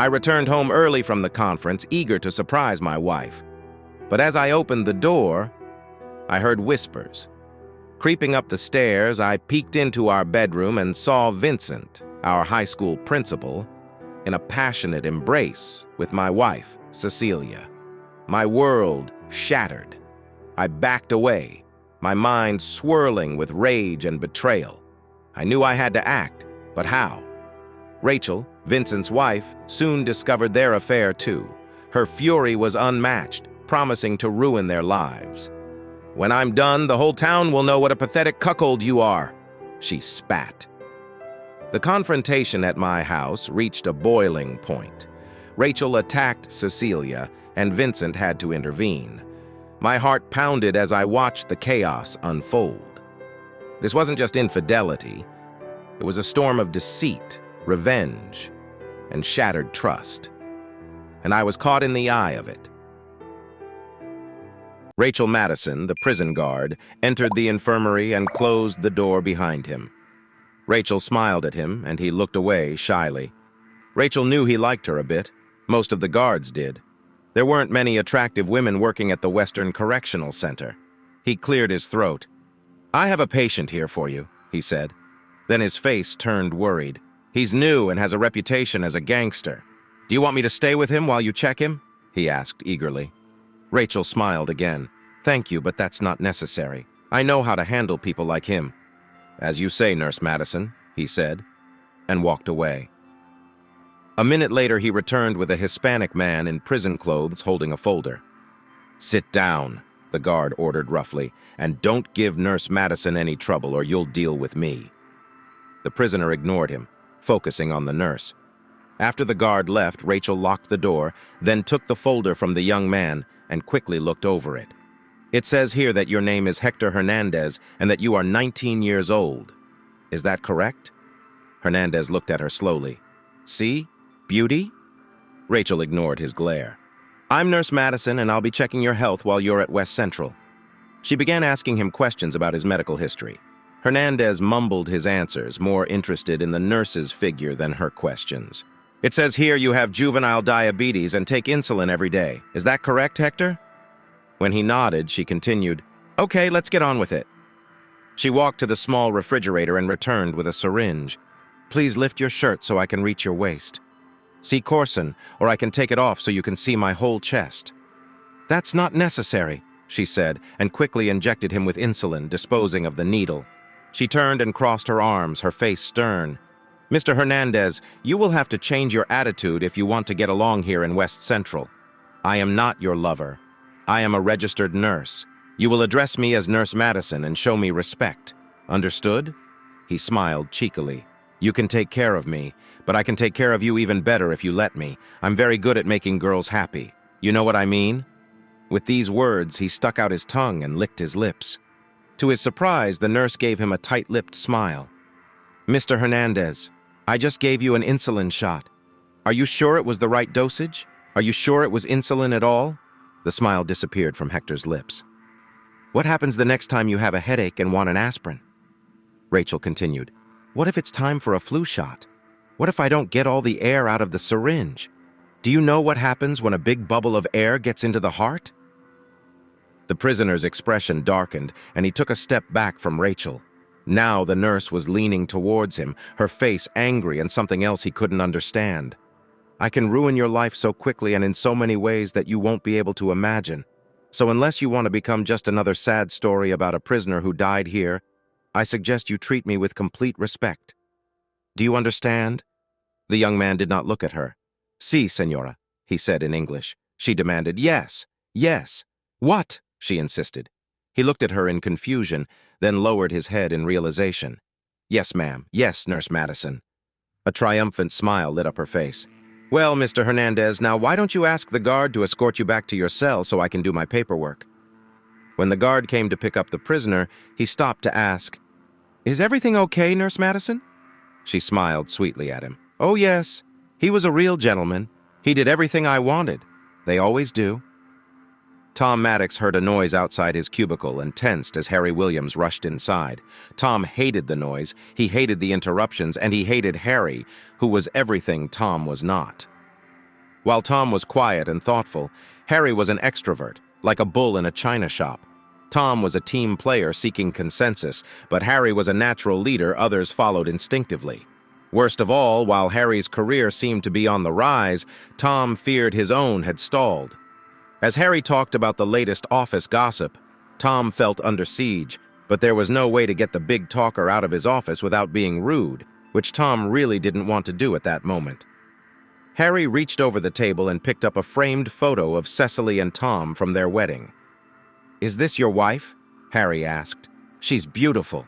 I returned home early from the conference, eager to surprise my wife. But as I opened the door, I heard whispers. Creeping up the stairs, I peeked into our bedroom and saw Vincent, our high school principal, in a passionate embrace with my wife, Cecilia. My world shattered. I backed away, my mind swirling with rage and betrayal. I knew I had to act, but how? Rachel, Vincent's wife, soon discovered their affair too. Her fury was unmatched, promising to ruin their lives. "When I'm done, the whole town will know what a pathetic cuckold you are," she spat. The confrontation at my house reached a boiling point. Rachel attacked Cecilia, and Vincent had to intervene. My heart pounded as I watched the chaos unfold. This wasn't just infidelity. It was a storm of deceit, revenge, and shattered trust. And I was caught in the eye of it. Rachel Madison, the prison guard, entered the infirmary and closed the door behind him. Rachel smiled at him, and he looked away shyly. Rachel knew he liked her a bit. Most of the guards did. There weren't many attractive women working at the Western Correctional Center. He cleared his throat. "I have a patient here for you," he said. Then his face turned worried. "He's new and has a reputation as a gangster. Do you want me to stay with him while you check him?" he asked eagerly. Rachel smiled again. "Thank you, but that's not necessary. I know how to handle people like him." "As you say, Nurse Madison," he said, and walked away. A minute later, he returned with a Hispanic man in prison clothes holding a folder. "Sit down," the guard ordered roughly, "and don't give Nurse Madison any trouble or you'll deal with me." The prisoner ignored him, focusing on the nurse. After the guard left, Rachel locked the door, then took the folder from the young man and quickly looked over it. "It says here that your name is Hector Hernandez and that you are 19 years old. Is that correct?" Hernandez looked at her slowly. "See? Beauty?" Rachel ignored his glare. "I'm Nurse Madison, and I'll be checking your health while you're at West Central." She began asking him questions about his medical history. Hernandez mumbled his answers, more interested in the nurse's figure than her questions. "It says here you have juvenile diabetes and take insulin every day. Is that correct, Hector?" When he nodded, she continued, "Okay, let's get on with it." She walked to the small refrigerator and returned with a syringe. "Please lift your shirt so I can reach your waist. See Corson, or I can take it off so you can see my whole chest." "That's not necessary," she said, and quickly injected him with insulin, disposing of the needle. She turned and crossed her arms, her face stern. "Mr. Hernandez, you will have to change your attitude if you want to get along here in West Central. I am not your lover. I am a registered nurse. You will address me as Nurse Madison and show me respect. Understood?" He smiled cheekily. "You can take care of me, but I can take care of you even better if you let me. I'm very good at making girls happy. You know what I mean?" With these words, he stuck out his tongue and licked his lips. To his surprise, the nurse gave him a tight-lipped smile. "Mr. Hernandez, I just gave you an insulin shot. Are you sure it was the right dosage? Are you sure it was insulin at all?" The smile disappeared from Hector's lips. "What happens the next time you have a headache and want an aspirin?" Rachel continued. "What if it's time for a flu shot? What if I don't get all the air out of the syringe? Do you know what happens when a big bubble of air gets into the heart?" The prisoner's expression darkened, and he took a step back from Rachel. Now the nurse was leaning towards him, her face angry and something else he couldn't understand. "I can ruin your life so quickly and in so many ways that you won't be able to imagine. So unless you want to become just another sad story about a prisoner who died here, I suggest you treat me with complete respect. Do you understand?" The young man did not look at her. "Si, señora," he said in English. She demanded, "Yes, yes." "What?" she insisted. He looked at her in confusion, then lowered his head in realization. "Yes, ma'am. Yes, Nurse Madison." A triumphant smile lit up her face. "Well, Mr. Hernandez, now why don't you ask the guard to escort you back to your cell so I can do my paperwork?" When the guard came to pick up the prisoner, he stopped to ask, "Is everything okay, Nurse Madison?" She smiled sweetly at him. "Oh, yes. He was a real gentleman. He did everything I wanted. They always do." Tom Maddox heard a noise outside his cubicle and tensed as Harry Williams rushed inside. Tom hated the noise, he hated the interruptions, and he hated Harry, who was everything Tom was not. While Tom was quiet and thoughtful, Harry was an extrovert, like a bull in a china shop. Tom was a team player seeking consensus, but Harry was a natural leader others followed instinctively. Worst of all, while Harry's career seemed to be on the rise, Tom feared his own had stalled. As Harry talked about the latest office gossip, Tom felt under siege, but there was no way to get the big talker out of his office without being rude, which Tom really didn't want to do at that moment. Harry reached over the table and picked up a framed photo of Cecily and Tom from their wedding. "Is this your wife?" Harry asked. "She's beautiful."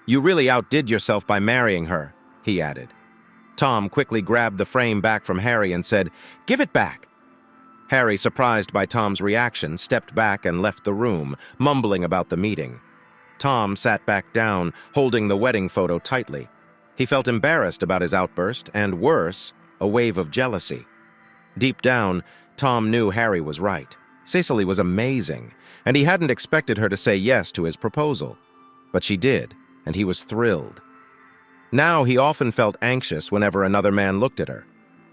"You really outdid yourself by marrying her," he added. Tom quickly grabbed the frame back from Harry and said, "Give it back." Harry, surprised by Tom's reaction, stepped back and left the room, mumbling about the meeting. Tom sat back down, holding the wedding photo tightly. He felt embarrassed about his outburst, and worse, a wave of jealousy. Deep down, Tom knew Harry was right. Cecily was amazing, and he hadn't expected her to say yes to his proposal. But she did, and he was thrilled. Now he often felt anxious whenever another man looked at her.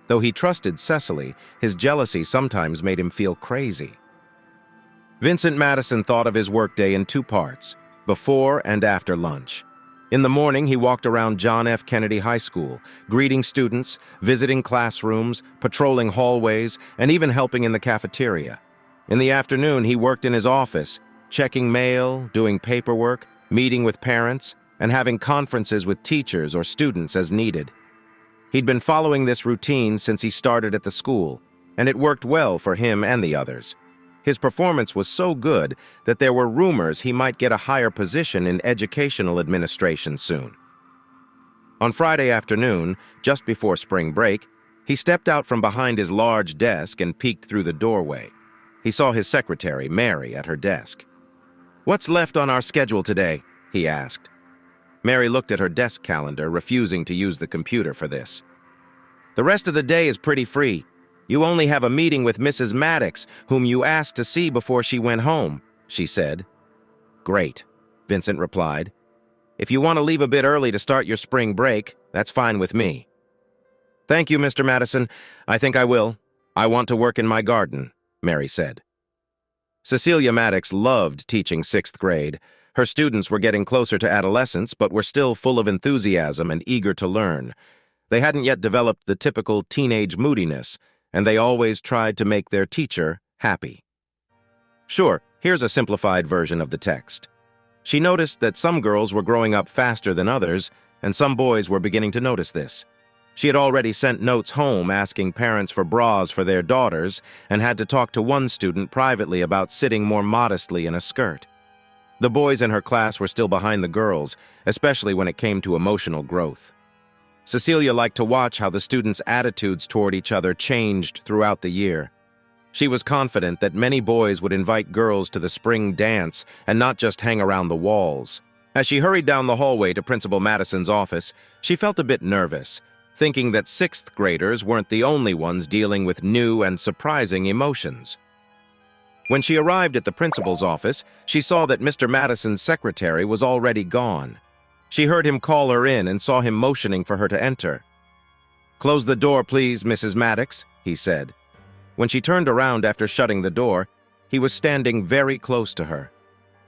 Though he trusted Cecily, his jealousy sometimes made him feel crazy. Vincent Madison thought of his workday in two parts, before and after lunch. In the morning, he walked around John F. Kennedy High School, greeting students, visiting classrooms, patrolling hallways, and even helping in the cafeteria. In the afternoon, he worked in his office, checking mail, doing paperwork, meeting with parents, and having conferences with teachers or students as needed. He'd been following this routine since he started at the school, and it worked well for him and the others. His performance was so good that there were rumors he might get a higher position in educational administration soon. On Friday afternoon, just before spring break, he stepped out from behind his large desk and peeked through the doorway. He saw his secretary, Mary, at her desk. "What's left on our schedule today?" he asked. Mary looked at her desk calendar, refusing to use the computer for this. "The rest of the day is pretty free. You only have a meeting with Mrs. Maddox, whom you asked to see before she went home," she said. "Great," Vincent replied. "If you want to leave a bit early to start your spring break, that's fine with me." "Thank you, Mr. Madison. I think I will. I want to work in my garden," Mary said. Cecilia Maddox loved teaching 6th grade. Her students were getting closer to adolescence, but were still full of enthusiasm and eager to learn. They hadn't yet developed the typical teenage moodiness, and they always tried to make their teacher happy. Sure, here's a simplified version of the text. She noticed that some girls were growing up faster than others, and some boys were beginning to notice this. She had already sent notes home asking parents for bras for their daughters, and had to talk to one student privately about sitting more modestly in a skirt. The boys in her class were still behind the girls, especially when it came to emotional growth. Cecilia liked to watch how the students' attitudes toward each other changed throughout the year. She was confident that many boys would invite girls to the spring dance and not just hang around the walls. As she hurried down the hallway to Principal Madison's office, she felt a bit nervous, thinking that 6th graders weren't the only ones dealing with new and surprising emotions. When she arrived at the principal's office, she saw that Mr. Madison's secretary was already gone. She heard him call her in and saw him motioning for her to enter. "Close the door, please, Mrs. Maddox," he said. When she turned around after shutting the door, he was standing very close to her.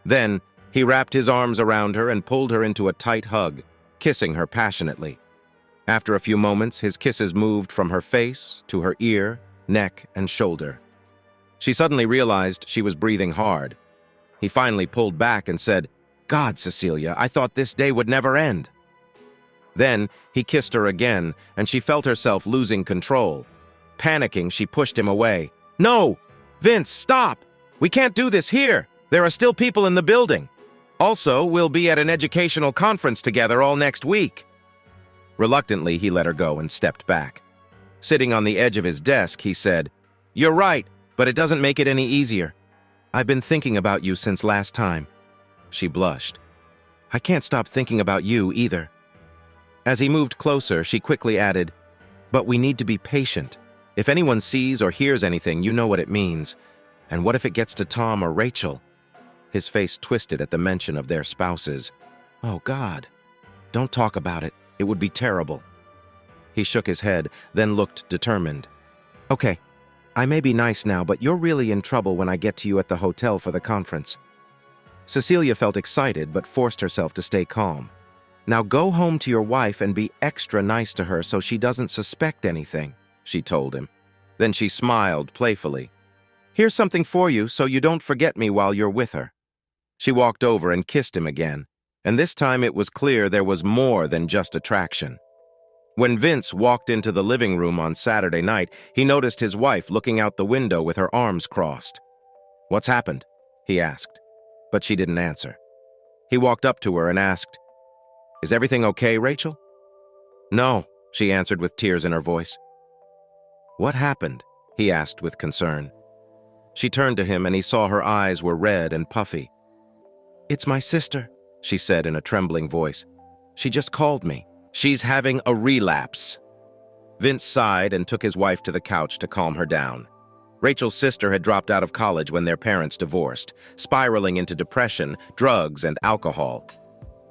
Then, he wrapped his arms around her and pulled her into a tight hug, kissing her passionately. After a few moments, his kisses moved from her face to her ear, neck, and shoulder. She suddenly realized she was breathing hard. He finally pulled back and said, "God, Cecilia, I thought this day would never end." Then, he kissed her again, and she felt herself losing control. Panicking, she pushed him away. "No! Vince, stop! We can't do this here! There are still people in the building. Also, we'll be at an educational conference together all next week." Reluctantly, he let her go and stepped back. Sitting on the edge of his desk, he said, "You're right, but it doesn't make it any easier. I've been thinking about you since last time." She blushed. "I can't stop thinking about you either." As he moved closer, she quickly added, "But we need to be patient. If anyone sees or hears anything, you know what it means. And what if it gets to Tom or Rachel?" His face twisted at the mention of their spouses. "Oh, God. Don't talk about it. It would be terrible." He shook his head, then looked determined. Okay, I may be nice now, but you're really in trouble when I get to you at the hotel for the conference. Cecilia felt excited but forced herself to stay calm. Now go home to your wife and be extra nice to her so she doesn't suspect anything, she told him. Then she smiled playfully. Here's something for you so you don't forget me while you're with her. She walked over and kissed him again, and this time it was clear there was more than just attraction. When Vince walked into the living room on Saturday night, he noticed his wife looking out the window with her arms crossed. "What's happened?" he asked, but she didn't answer. He walked up to her and asked, "Is everything okay, Rachel?" "No," she answered with tears in her voice. "What happened?" he asked with concern. She turned to him and he saw her eyes were red and puffy. "It's my sister," she said in a trembling voice. "She just called me. She's having a relapse." Vince sighed and took his wife to the couch to calm her down. Rachel's sister had dropped out of college when their parents divorced, spiraling into depression, drugs, and alcohol.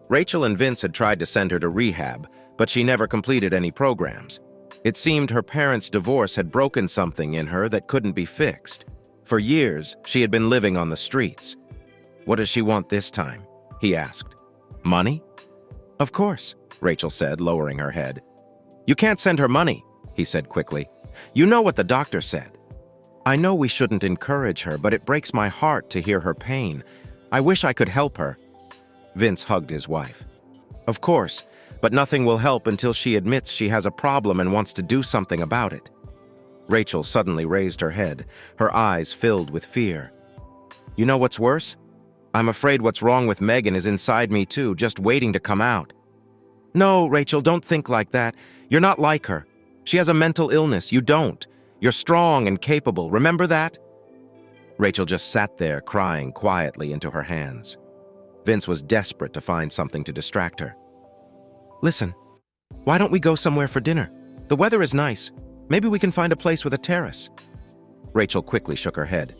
Rachel and Vince had tried to send her to rehab, but she never completed any programs. It seemed her parents' divorce had broken something in her that couldn't be fixed. For years, she had been living on the streets. "What does she want this time?" he asked. "Money?" "Of course," Rachel said, lowering her head. "You can't send her money," he said quickly. "You know what the doctor said." "I know we shouldn't encourage her, but it breaks my heart to hear her pain. I wish I could help her." Vince hugged his wife. "Of course, but nothing will help until she admits she has a problem and wants to do something about it." Rachel suddenly raised her head, her eyes filled with fear. "You know what's worse? I'm afraid what's wrong with Megan is inside me too, just waiting to come out." "No, Rachel, don't think like that. You're not like her. She has a mental illness. You don't. You're strong and capable. Remember that?" Rachel just sat there, crying quietly into her hands. Vince was desperate to find something to distract her. "Listen, why don't we go somewhere for dinner? The weather is nice. Maybe we can find a place with a terrace." Rachel quickly shook her head.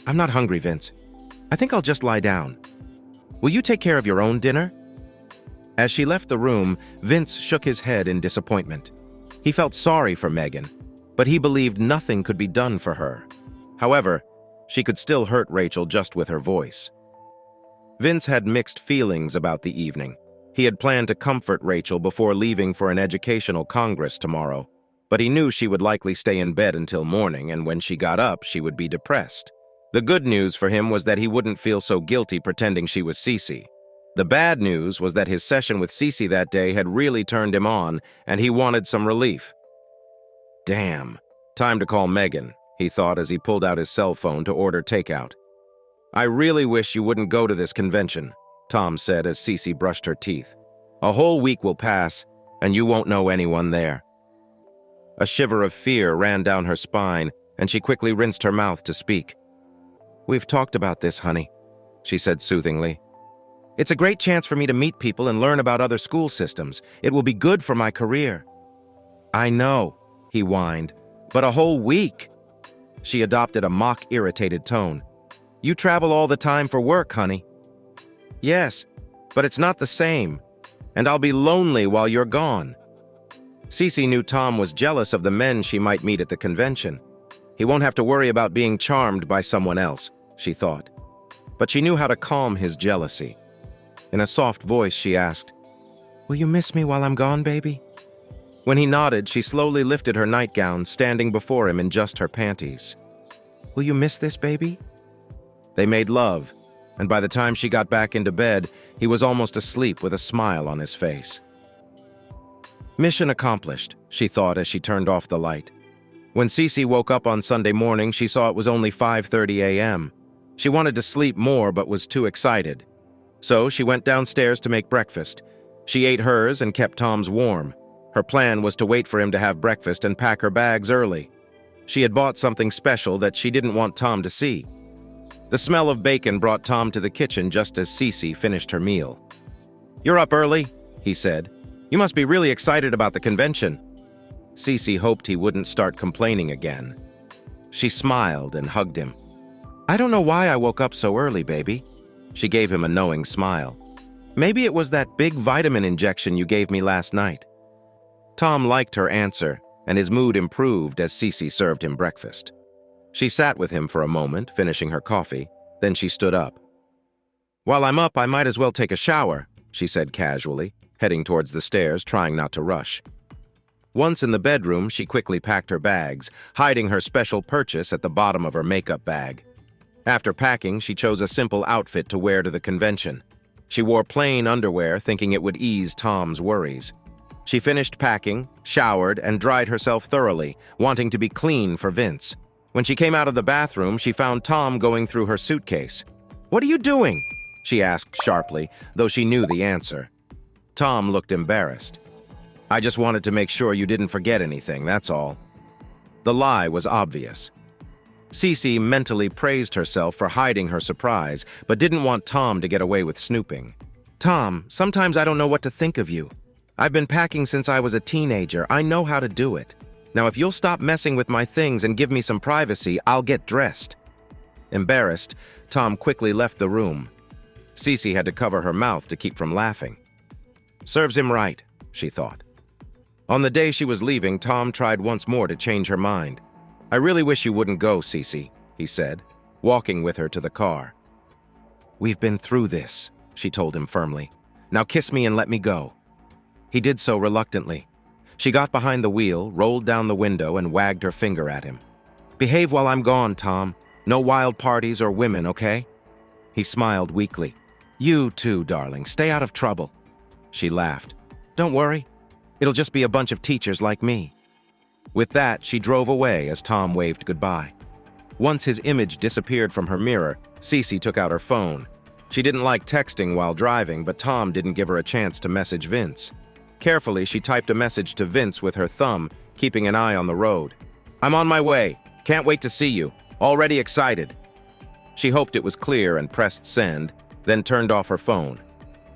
"I'm not hungry, Vince. I think I'll just lie down. Will you take care of your own dinner?" As she left the room, Vince shook his head in disappointment. He felt sorry for Megan, but he believed nothing could be done for her. However, she could still hurt Rachel just with her voice. Vince had mixed feelings about the evening. He had planned to comfort Rachel before leaving for an educational congress tomorrow, but he knew she would likely stay in bed until morning, and when she got up, she would be depressed. The good news for him was that he wouldn't feel so guilty pretending she was Cece. The bad news was that his session with Cece that day had really turned him on, and he wanted some relief. Damn, time to call Megan, he thought as he pulled out his cell phone to order takeout. "I really wish you wouldn't go to this convention," Tom said as Cece brushed her teeth. "A whole week will pass, and you won't know anyone there." A shiver of fear ran down her spine, and she quickly rinsed her mouth to speak. "We've talked about this, honey," she said soothingly. "It's a great chance for me to meet people and learn about other school systems. It will be good for my career." "I know," he whined, "but a whole week." She adopted a mock-irritated tone. "You travel all the time for work, honey." "Yes, but it's not the same, and I'll be lonely while you're gone." Cece knew Tom was jealous of the men she might meet at the convention. He won't have to worry about being charmed by someone else, she thought. But she knew how to calm his jealousy. In a soft voice, she asked, "Will you miss me while I'm gone, baby?" When he nodded, she slowly lifted her nightgown, standing before him in just her panties. "Will you miss this, baby?" They made love, and by the time she got back into bed, he was almost asleep with a smile on his face. Mission accomplished, she thought as she turned off the light. When Cece woke up on Sunday morning, she saw it was only 5:30 a.m. She wanted to sleep more but was too excited. So she went downstairs to make breakfast. She ate hers and kept Tom's warm. Her plan was to wait for him to have breakfast and pack her bags early. She had bought something special that she didn't want Tom to see. The smell of bacon brought Tom to the kitchen just as Cece finished her meal. "You're up early," he said. "You must be really excited about the convention." Cece hoped he wouldn't start complaining again. She smiled and hugged him. "I don't know why I woke up so early, baby." She gave him a knowing smile. "Maybe it was that big vitamin injection you gave me last night." Tom liked her answer, and his mood improved as Cece served him breakfast. She sat with him for a moment, finishing her coffee, then she stood up. "While I'm up, I might as well take a shower," she said casually, heading towards the stairs, trying not to rush. Once in the bedroom, she quickly packed her bags, hiding her special purchase at the bottom of her makeup bag. After packing, she chose a simple outfit to wear to the convention. She wore plain underwear, thinking it would ease Tom's worries. She finished packing, showered, and dried herself thoroughly, wanting to be clean for Vince. When she came out of the bathroom, she found Tom going through her suitcase. "What are you doing?" she asked sharply, though she knew the answer. Tom looked embarrassed. "I just wanted to make sure you didn't forget anything, that's all." The lie was obvious. Cece mentally praised herself for hiding her surprise, but didn't want Tom to get away with snooping. "Tom, sometimes I don't know what to think of you. I've been packing since I was a teenager. I know how to do it. Now, if you'll stop messing with my things and give me some privacy, I'll get dressed." Embarrassed, Tom quickly left the room. Cece had to cover her mouth to keep from laughing. Serves him right, she thought. On the day she was leaving, Tom tried once more to change her mind. "I really wish you wouldn't go, Cece," he said, walking with her to the car. "We've been through this," she told him firmly. "Now kiss me and let me go." He did so reluctantly. She got behind the wheel, rolled down the window, and wagged her finger at him. "Behave while I'm gone, Tom. No wild parties or women, okay?" He smiled weakly. "You too, darling. Stay out of trouble." She laughed. "Don't worry. It'll just be a bunch of teachers like me." With that, she drove away as Tom waved goodbye. Once his image disappeared from her mirror, Cece took out her phone. She didn't like texting while driving, but Tom didn't give her a chance to message Vince. Carefully, she typed a message to Vince with her thumb, keeping an eye on the road. "I'm on my way. Can't wait to see you. Already excited." She hoped it was clear and pressed send, then turned off her phone.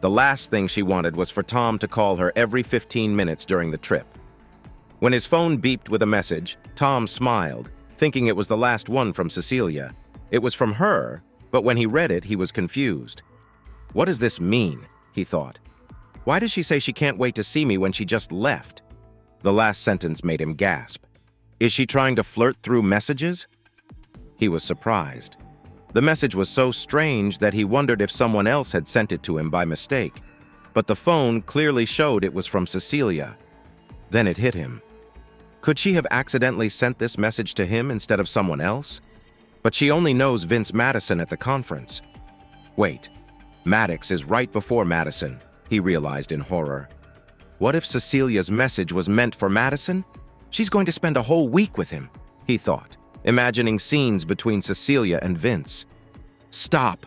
The last thing she wanted was for Tom to call her every 15 minutes during the trip. When his phone beeped with a message, Tom smiled, thinking it was the last one from Cecilia. It was from her, but when he read it, he was confused. "What does this mean?" he thought. "Why does she say she can't wait to see me when she just left?" The last sentence made him gasp. Is she trying to flirt through messages? He was surprised. The message was so strange that he wondered if someone else had sent it to him by mistake. But the phone clearly showed it was from Cecilia. Then it hit him. Could she have accidentally sent this message to him instead of someone else? But she only knows Vince Madison at the conference. Wait, Maddox is right before Madison, he realized in horror. What if Cecilia's message was meant for Madison? She's going to spend a whole week with him, he thought, imagining scenes between Cecilia and Vince. Stop,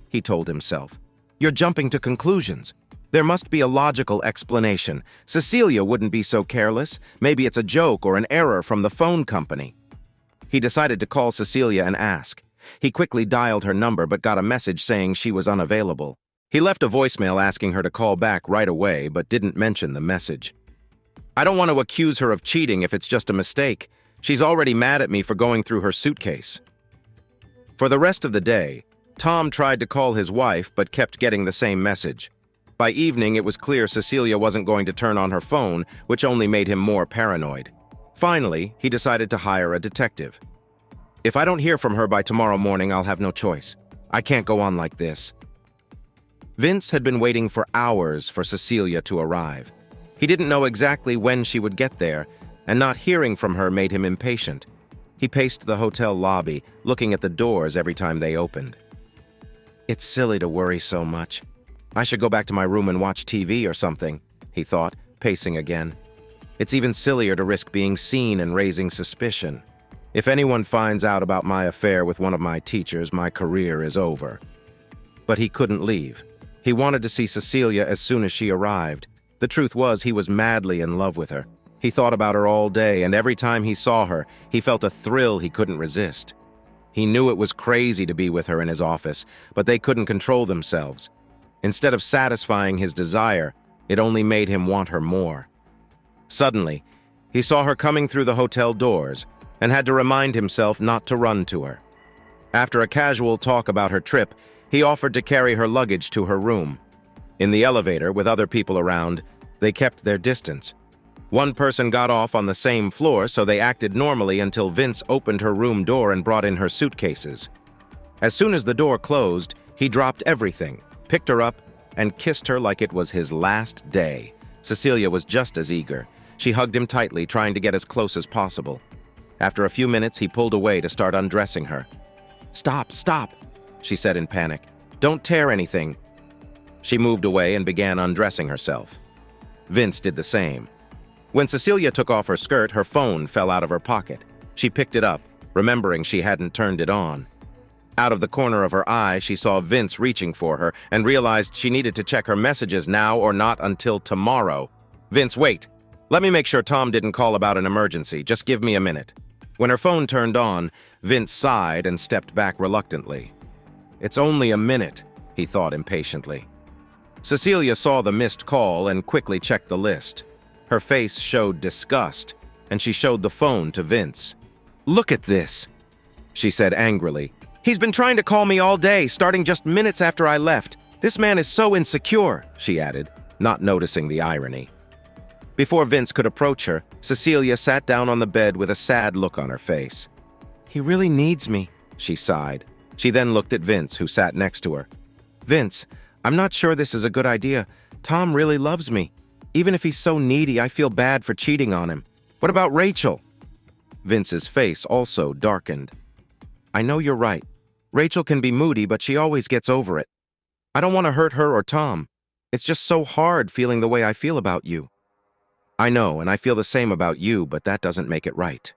he told himself. You're jumping to conclusions. There must be a logical explanation. Cecilia wouldn't be so careless. Maybe it's a joke or an error from the phone company. He decided to call Cecilia and ask. He quickly dialed her number but got a message saying she was unavailable. He left a voicemail asking her to call back right away but didn't mention the message. I don't want to accuse her of cheating if it's just a mistake. She's already mad at me for going through her suitcase. For the rest of the day, Tom tried to call his wife but kept getting the same message. By evening, it was clear Cecilia wasn't going to turn on her phone, which only made him more paranoid. Finally, he decided to hire a detective. If I don't hear from her by tomorrow morning, I'll have no choice. I can't go on like this. Vince had been waiting for hours for Cecilia to arrive. He didn't know exactly when she would get there, and not hearing from her made him impatient. He paced the hotel lobby, looking at the doors every time they opened. It's silly to worry so much. I should go back to my room and watch TV or something, he thought, pacing again. It's even sillier to risk being seen and raising suspicion. If anyone finds out about my affair with one of my teachers, my career is over. But he couldn't leave. He wanted to see Cecilia as soon as she arrived. The truth was, he was madly in love with her. He thought about her all day, and every time he saw her, he felt a thrill he couldn't resist. He knew it was crazy to be with her in his office, but they couldn't control themselves. Instead of satisfying his desire, it only made him want her more. Suddenly, he saw her coming through the hotel doors and had to remind himself not to run to her. After a casual talk about her trip, he offered to carry her luggage to her room. In the elevator, with other people around, they kept their distance. One person got off on the same floor, so they acted normally until Vince opened her room door and brought in her suitcases. As soon as the door closed, he dropped everything, picked her up, and kissed her like it was his last day. Cecilia was just as eager. She hugged him tightly, trying to get as close as possible. After a few minutes, he pulled away to start undressing her. "Stop, stop," she said in panic. "Don't tear anything." She moved away and began undressing herself. Vince did the same. When Cecilia took off her skirt, her phone fell out of her pocket. She picked it up, remembering she hadn't turned it on. Out of the corner of her eye, she saw Vince reaching for her and realized she needed to check her messages now or not until tomorrow. "Vince, wait. Let me make sure Tom didn't call about an emergency. Just give me a minute." When her phone turned on, Vince sighed and stepped back reluctantly. "It's only a minute," he thought impatiently. Cecilia saw the missed call and quickly checked the list. Her face showed disgust, and she showed the phone to Vince. "Look at this," she said angrily. "He's been trying to call me all day, starting just minutes after I left. This man is so insecure," she added, not noticing the irony. Before Vince could approach her, Cecilia sat down on the bed with a sad look on her face. "He really needs me," she sighed. She then looked at Vince, who sat next to her. "Vince, I'm not sure this is a good idea. Tom really loves me. Even if he's so needy, I feel bad for cheating on him. What about Rachel?" Vince's face also darkened. "I know you're right. Rachel can be moody, but she always gets over it. I don't want to hurt her or Tom. It's just so hard feeling the way I feel about you." "I know, and I feel the same about you, but that doesn't make it right.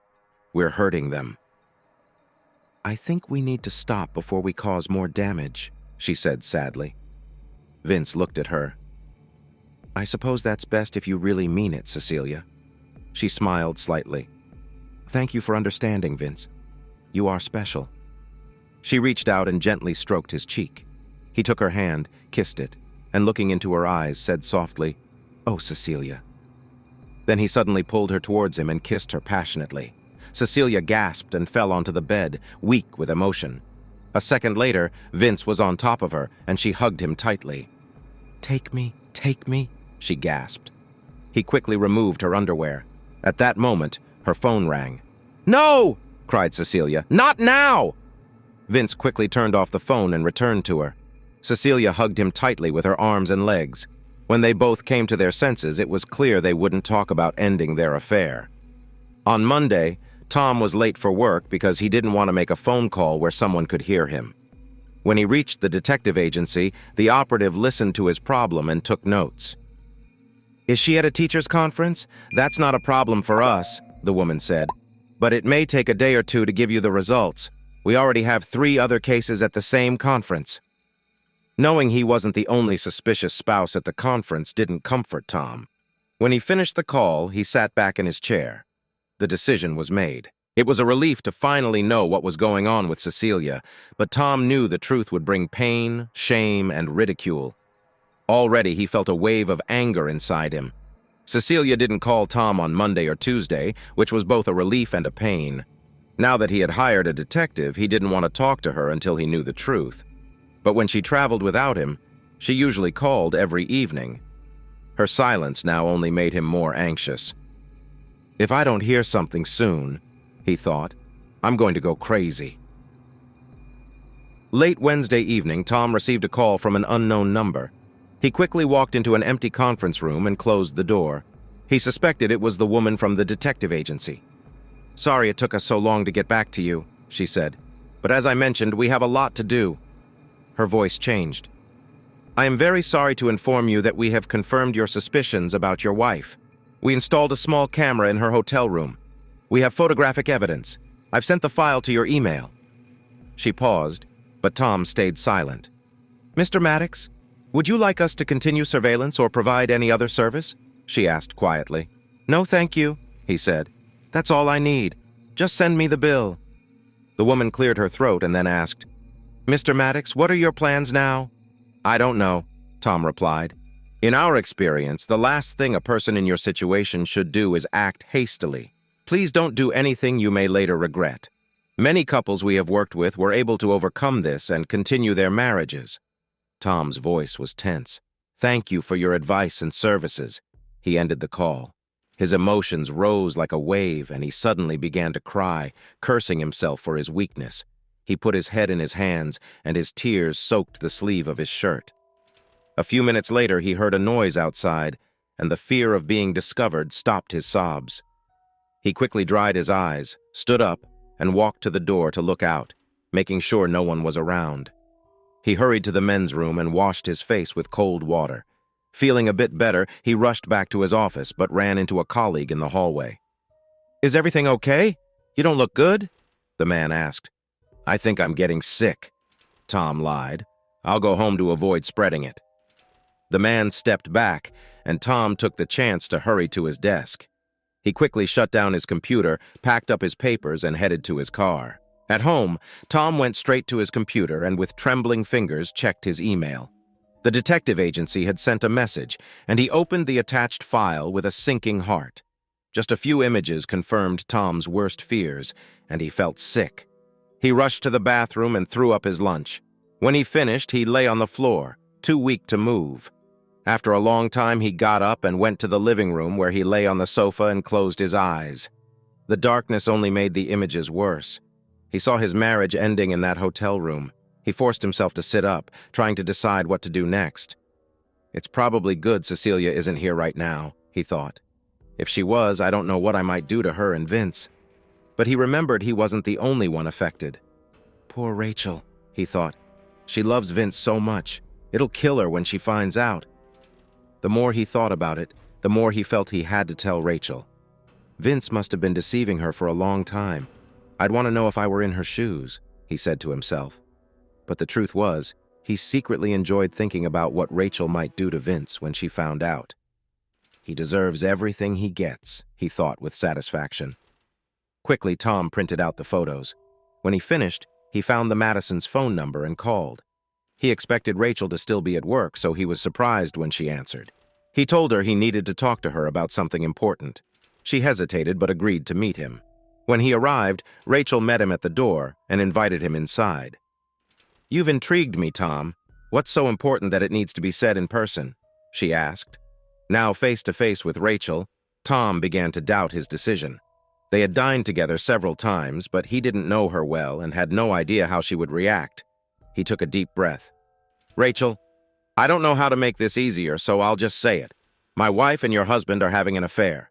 We're hurting them." "I think we need to stop before we cause more damage," she said sadly. Vince looked at her. "I suppose that's best if you really mean it, Cecilia." She smiled slightly. "Thank you for understanding, Vince. You are special." She reached out and gently stroked his cheek. He took her hand, kissed it, and looking into her eyes, said softly, "Oh, Cecilia." Then he suddenly pulled her towards him and kissed her passionately. Cecilia gasped and fell onto the bed, weak with emotion. A second later, Vince was on top of her, and she hugged him tightly. Take me," she gasped. He quickly removed her underwear. At that moment, her phone rang. "No!" cried Cecilia. "Not now!" Vince quickly turned off the phone and returned to her. Cecilia hugged him tightly with her arms and legs. When they both came to their senses, it was clear they wouldn't talk about ending their affair. On Monday, Tom was late for work because he didn't want to make a phone call where someone could hear him. When he reached the detective agency, the operative listened to his problem and took notes. "Is she at a teacher's conference? That's not a problem for us," the woman said. "But it may take a day or two to give you the results. We already have 3 other cases at the same conference." Knowing he wasn't the only suspicious spouse at the conference didn't comfort Tom. When he finished the call, he sat back in his chair. The decision was made. It was a relief to finally know what was going on with Cecilia, but Tom knew the truth would bring pain, shame, and ridicule. Already he felt a wave of anger inside him. Cecilia didn't call Tom on Monday or Tuesday, which was both a relief and a pain. Now that he had hired a detective, he didn't want to talk to her until he knew the truth. But when she traveled without him, she usually called every evening. Her silence now only made him more anxious. "If I don't hear something soon," he thought, "I'm going to go crazy." Late Wednesday evening, Tom received a call from an unknown number. He quickly walked into an empty conference room and closed the door. He suspected it was the woman from the detective agency. "Sorry it took us so long to get back to you," she said. "But as I mentioned, we have a lot to do." Her voice changed. "I am very sorry to inform you that we have confirmed your suspicions about your wife. We installed a small camera in her hotel room. We have photographic evidence. I've sent the file to your email." She paused, but Tom stayed silent. "Mr. Maddox, would you like us to continue surveillance or provide any other service?" she asked quietly. "No, thank you," he said. "That's all I need. Just send me the bill." The woman cleared her throat and then asked, "Mr. Maddox, what are your plans now?" "I don't know," Tom replied. "In our experience, the last thing a person in your situation should do is act hastily. Please don't do anything you may later regret. Many couples we have worked with were able to overcome this and continue their marriages." Tom's voice was tense. "Thank you for your advice and services." He ended the call. His emotions rose like a wave, and he suddenly began to cry, cursing himself for his weakness. He put his head in his hands, and his tears soaked the sleeve of his shirt. A few minutes later, he heard a noise outside, and the fear of being discovered stopped his sobs. He quickly dried his eyes, stood up, and walked to the door to look out, making sure no one was around. He hurried to the men's room and washed his face with cold water. Feeling a bit better, he rushed back to his office, but ran into a colleague in the hallway. "Is everything okay? You don't look good?" the man asked. "I think I'm getting sick," Tom lied. "I'll go home to avoid spreading it." The man stepped back, and Tom took the chance to hurry to his desk. He quickly shut down his computer, packed up his papers, and headed to his car. At home, Tom went straight to his computer and with trembling fingers checked his email. The detective agency had sent a message, and he opened the attached file with a sinking heart. Just a few images confirmed Tom's worst fears, and he felt sick. He rushed to the bathroom and threw up his lunch. When he finished, he lay on the floor, too weak to move. After a long time, he got up and went to the living room where he lay on the sofa and closed his eyes. The darkness only made the images worse. He saw his marriage ending in that hotel room. He forced himself to sit up, trying to decide what to do next. "It's probably good Cecilia isn't here right now," he thought. "If she was, I don't know what I might do to her and Vince." But he remembered he wasn't the only one affected. "Poor Rachel," he thought. "She loves Vince so much. It'll kill her when she finds out." The more he thought about it, the more he felt he had to tell Rachel. Vince must have been deceiving her for a long time. "I'd want to know if I were in her shoes," he said to himself. But the truth was, he secretly enjoyed thinking about what Rachel might do to Vince when she found out. "He deserves everything he gets," he thought with satisfaction. Quickly, Tom printed out the photos. When he finished, he found the Madison's phone number and called. He expected Rachel to still be at work, so he was surprised when she answered. He told her he needed to talk to her about something important. She hesitated but agreed to meet him. When he arrived, Rachel met him at the door and invited him inside. "You've intrigued me, Tom. What's so important that it needs to be said in person?" she asked. Now face to face with Rachel, Tom began to doubt his decision. They had dined together several times, but he didn't know her well and had no idea how she would react. He took a deep breath. "Rachel, I don't know how to make this easier, so I'll just say it. My wife and your husband are having an affair."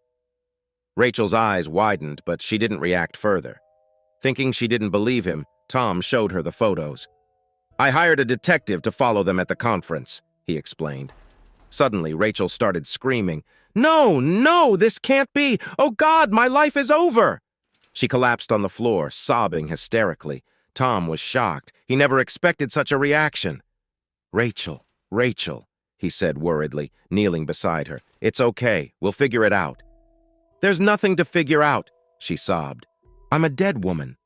Rachel's eyes widened, but she didn't react further. Thinking she didn't believe him, Tom showed her the photos. "I hired a detective to follow them at the conference," he explained. Suddenly, Rachel started screaming, "No, no, this can't be! Oh God, my life is over!" She collapsed on the floor, sobbing hysterically. Tom was shocked. He never expected such a reaction. "Rachel, Rachel," he said worriedly, kneeling beside her. "It's okay. We'll figure it out." "There's nothing to figure out," she sobbed. "I'm a dead woman."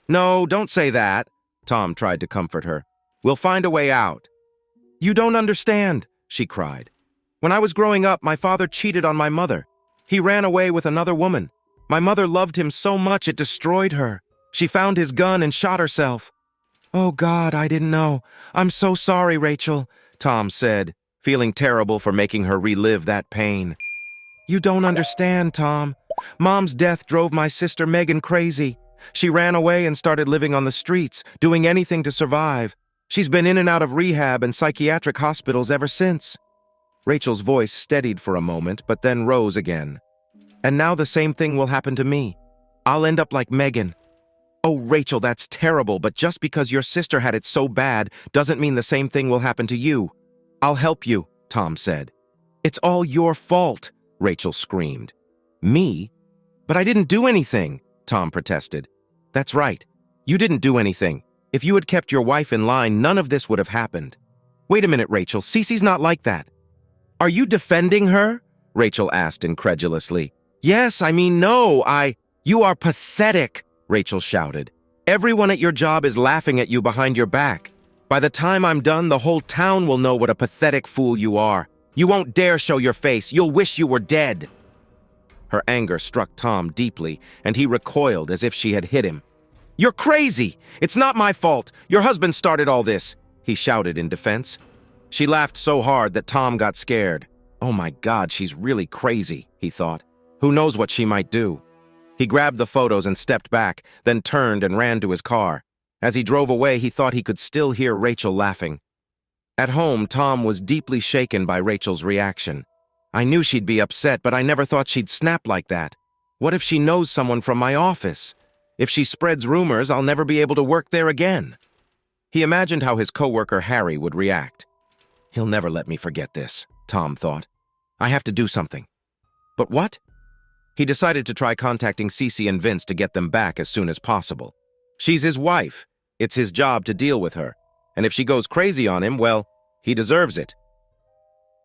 "No, don't say that," Tom tried to comfort her. "We'll find a way out." "You don't understand," she cried. "When I was growing up, my father cheated on my mother. He ran away with another woman. My mother loved him so much it destroyed her. She found his gun and shot herself." "Oh God, I didn't know. I'm so sorry, Rachel," Tom said, feeling terrible for making her relive that pain. "You don't understand, Tom. Mom's death drove my sister Megan crazy. She ran away and started living on the streets, doing anything to survive. She's been in and out of rehab and psychiatric hospitals ever since." Rachel's voice steadied for a moment, but then rose again. "And now the same thing will happen to me. I'll end up like Megan." "Oh, Rachel, that's terrible, but just because your sister had it so bad doesn't mean the same thing will happen to you." "I'll help you," Tom said. "It's all your fault," Rachel screamed. "Me? But I didn't do anything," Tom protested. "That's right. You didn't do anything. If you had kept your wife in line, none of this would have happened." "Wait a minute, Rachel. Cece's not like that." "Are you defending her?" Rachel asked incredulously. "Yes, I mean, no, You are pathetic," Rachel shouted. "Everyone at your job is laughing at you behind your back. By the time I'm done, the whole town will know what a pathetic fool you are. You won't dare show your face. You'll wish you were dead." Her anger struck Tom deeply, and he recoiled as if she had hit him. "You're crazy! It's not my fault! Your husband started all this!" he shouted in defense. She laughed so hard that Tom got scared. "Oh my God, she's really crazy," he thought. Who knows what she might do? He grabbed the photos and stepped back, then turned and ran to his car. As he drove away, he thought he could still hear Rachel laughing. At home, Tom was deeply shaken by Rachel's reaction. I knew she'd be upset, but I never thought she'd snap like that. What if she knows someone from my office? If she spreads rumors, I'll never be able to work there again. He imagined how his coworker Harry would react. He'll never let me forget this, Tom thought. I have to do something. But what? He decided to try contacting Cece and Vince to get them back as soon as possible. She's his wife. It's his job to deal with her. And if she goes crazy on him, well, he deserves it.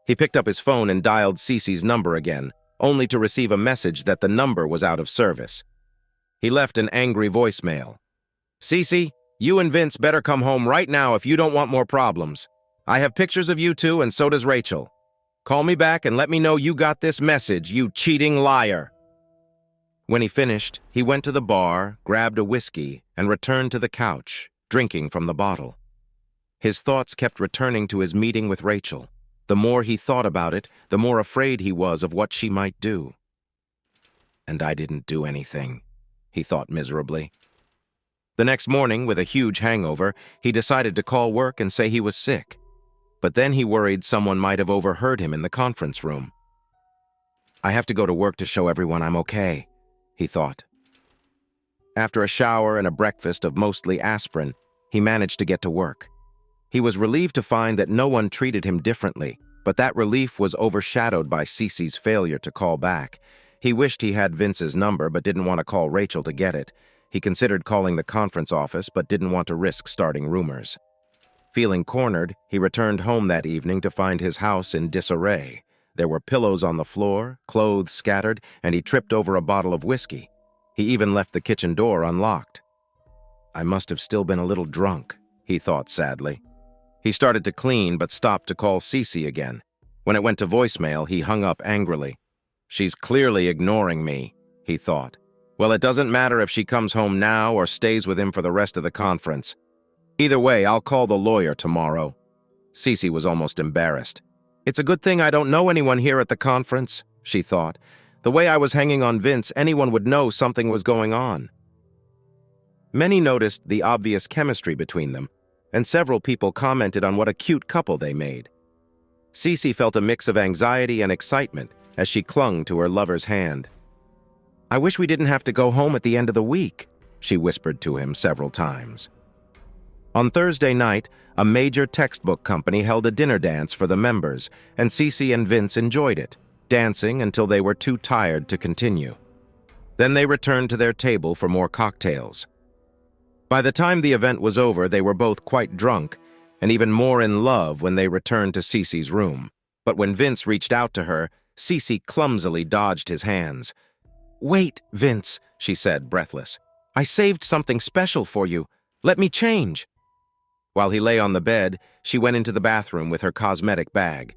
He picked up his phone and dialed Cece's number again, only to receive a message that the number was out of service. He left an angry voicemail. Cece, you and Vince better come home right now if you don't want more problems. I have pictures of you two, and so does Rachel. Call me back and let me know you got this message, you cheating liar. When he finished, he went to the bar, grabbed a whiskey, and returned to the couch, drinking from the bottle. His thoughts kept returning to his meeting with Rachel. The more he thought about it, the more afraid he was of what she might do. And I didn't do anything, he thought miserably. The next morning, with a huge hangover, he decided to call work and say he was sick. But then he worried someone might have overheard him in the conference room. I have to go to work to show everyone I'm okay, he thought. After a shower and a breakfast of mostly aspirin, he managed to get to work. He was relieved to find that no one treated him differently, but that relief was overshadowed by Cece's failure to call back. He wished he had Vince's number but didn't want to call Rachel to get it. He considered calling the conference office but didn't want to risk starting rumors. Feeling cornered, he returned home that evening to find his house in disarray. There were pillows on the floor, clothes scattered, and he tripped over a bottle of whiskey. He even left the kitchen door unlocked. I must have still been a little drunk, he thought sadly. He started to clean but stopped to call Cece again. When it went to voicemail, he hung up angrily. She's clearly ignoring me, he thought. Well, it doesn't matter if she comes home now or stays with him for the rest of the conference. Either way, I'll call the lawyer tomorrow. Cece was almost embarrassed. It's a good thing I don't know anyone here at the conference, she thought. The way I was hanging on Vince, anyone would know something was going on. Many noticed the obvious chemistry between them, and several people commented on what a cute couple they made. Cece felt a mix of anxiety and excitement as she clung to her lover's hand. I wish we didn't have to go home at the end of the week, she whispered to him several times. On Thursday night, a major textbook company held a dinner dance for the members, and Cece and Vince enjoyed it, dancing until they were too tired to continue. Then they returned to their table for more cocktails. By the time the event was over, they were both quite drunk, and even more in love when they returned to Cece's room. But when Vince reached out to her, Cece clumsily dodged his hands. Wait, Vince, she said, breathless. I saved something special for you. Let me change. While he lay on the bed, she went into the bathroom with her cosmetic bag.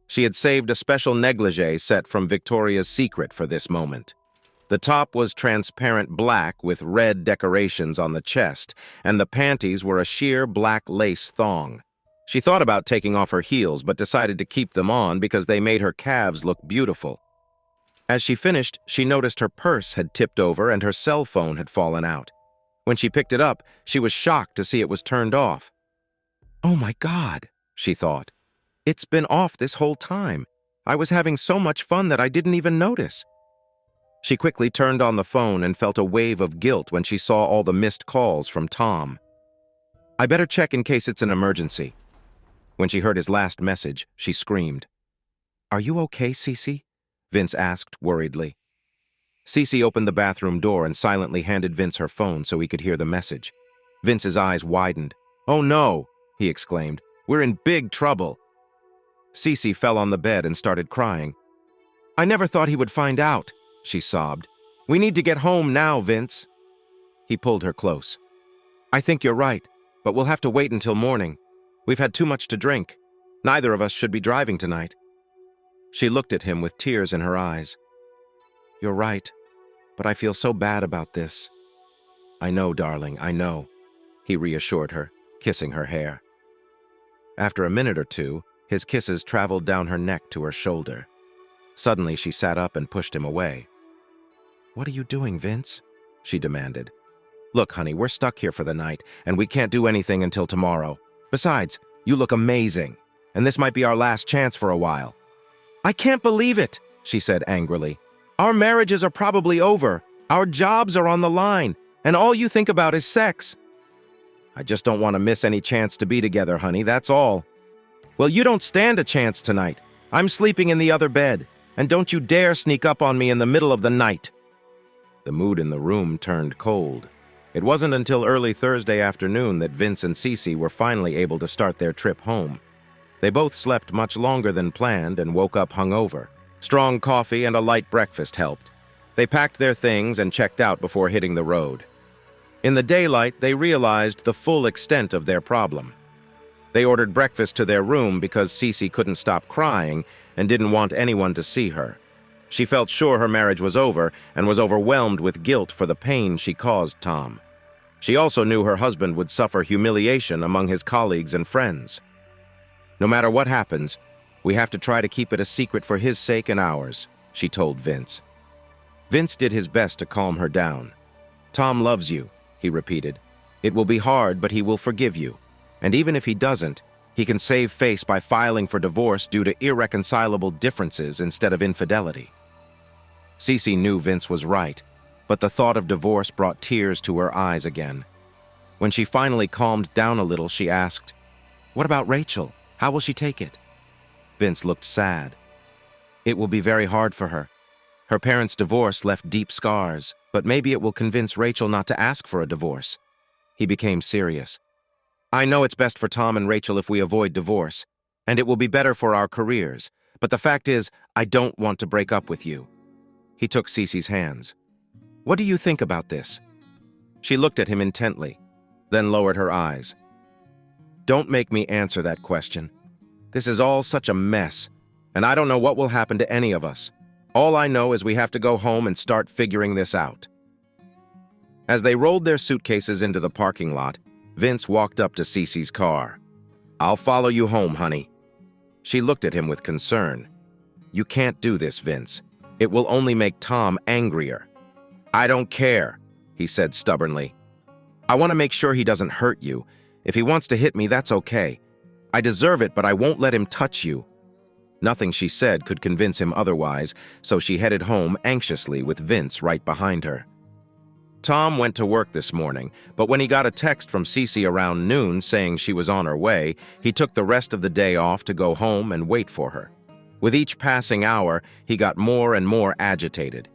She had saved a special negligee set from Victoria's Secret for this moment. The top was transparent black with red decorations on the chest, and the panties were a sheer black lace thong. She thought about taking off her heels, but decided to keep them on because they made her calves look beautiful. As she finished, she noticed her purse had tipped over and her cell phone had fallen out. When she picked it up, she was shocked to see it was turned off. Oh my God, she thought. It's been off this whole time. I was having so much fun that I didn't even notice. She quickly turned on the phone and felt a wave of guilt when she saw all the missed calls from Tom. I better check in case it's an emergency. When she heard his last message, she screamed. Are you okay, Cece? Vince asked worriedly. Cece opened the bathroom door and silently handed Vince her phone so he could hear the message. Vince's eyes widened. Oh no, he exclaimed. We're in big trouble. Cece fell on the bed and started crying. I never thought he would find out, she sobbed. We need to get home now, Vince. He pulled her close. I think you're right, but we'll have to wait until morning. We've had too much to drink. Neither of us should be driving tonight. She looked at him with tears in her eyes. You're right, but I feel so bad about this. I know, darling, I know, he reassured her, kissing her hair. After a minute or two, his kisses traveled down her neck to her shoulder. Suddenly, she sat up and pushed him away. "What are you doing, Vince?" she demanded. "Look, honey, we're stuck here for the night, and we can't do anything until tomorrow. Besides, you look amazing, and this might be our last chance for a while." "I can't believe it," she said angrily. "Our marriages are probably over, our jobs are on the line, and all you think about is sex." "I just don't want to miss any chance to be together, honey, that's all." "Well, you don't stand a chance tonight. I'm sleeping in the other bed, and don't you dare sneak up on me in the middle of the night." The mood in the room turned cold. It wasn't until early Thursday afternoon that Vince and Cece were finally able to start their trip home. They both slept much longer than planned and woke up hungover. Strong coffee and a light breakfast helped. They packed their things and checked out before hitting the road. In the daylight, they realized the full extent of their problem. They ordered breakfast to their room because Cece couldn't stop crying and didn't want anyone to see her. She felt sure her marriage was over and was overwhelmed with guilt for the pain she caused Tom. She also knew her husband would suffer humiliation among his colleagues and friends. "No matter what happens, we have to try to keep it a secret for his sake and ours," she told Vince. Vince did his best to calm her down. "Tom loves you," he repeated. "It will be hard, but he will forgive you. And even if he doesn't, he can save face by filing for divorce due to irreconcilable differences instead of infidelity." Cece knew Vince was right, but the thought of divorce brought tears to her eyes again. When she finally calmed down a little, she asked, "What about Rachel? How will she take it?" Vince looked sad. "It will be very hard for her. Her parents' divorce left deep scars, but maybe it will convince Rachel not to ask for a divorce." He became serious. "I know it's best for Tom and Rachel if we avoid divorce, and it will be better for our careers, but the fact is, I don't want to break up with you." He took Cece's hands. "What do you think about this?" She looked at him intently, then lowered her eyes. "Don't make me answer that question. This is all such a mess, and I don't know what will happen to any of us. All I know is we have to go home and start figuring this out." As they rolled their suitcases into the parking lot, Vince walked up to Cece's car. "I'll follow you home, honey." She looked at him with concern. "You can't do this, Vince. It will only make Tom angrier." "I don't care," he said stubbornly. "I want to make sure he doesn't hurt you. If he wants to hit me, that's okay. I deserve it, but I won't let him touch you." Nothing she said could convince him otherwise, so she headed home anxiously with Vince right behind her. Tom went to work this morning, but when he got a text from Cece around noon saying she was on her way, he took the rest of the day off to go home and wait for her. With each passing hour, he got more and more agitated.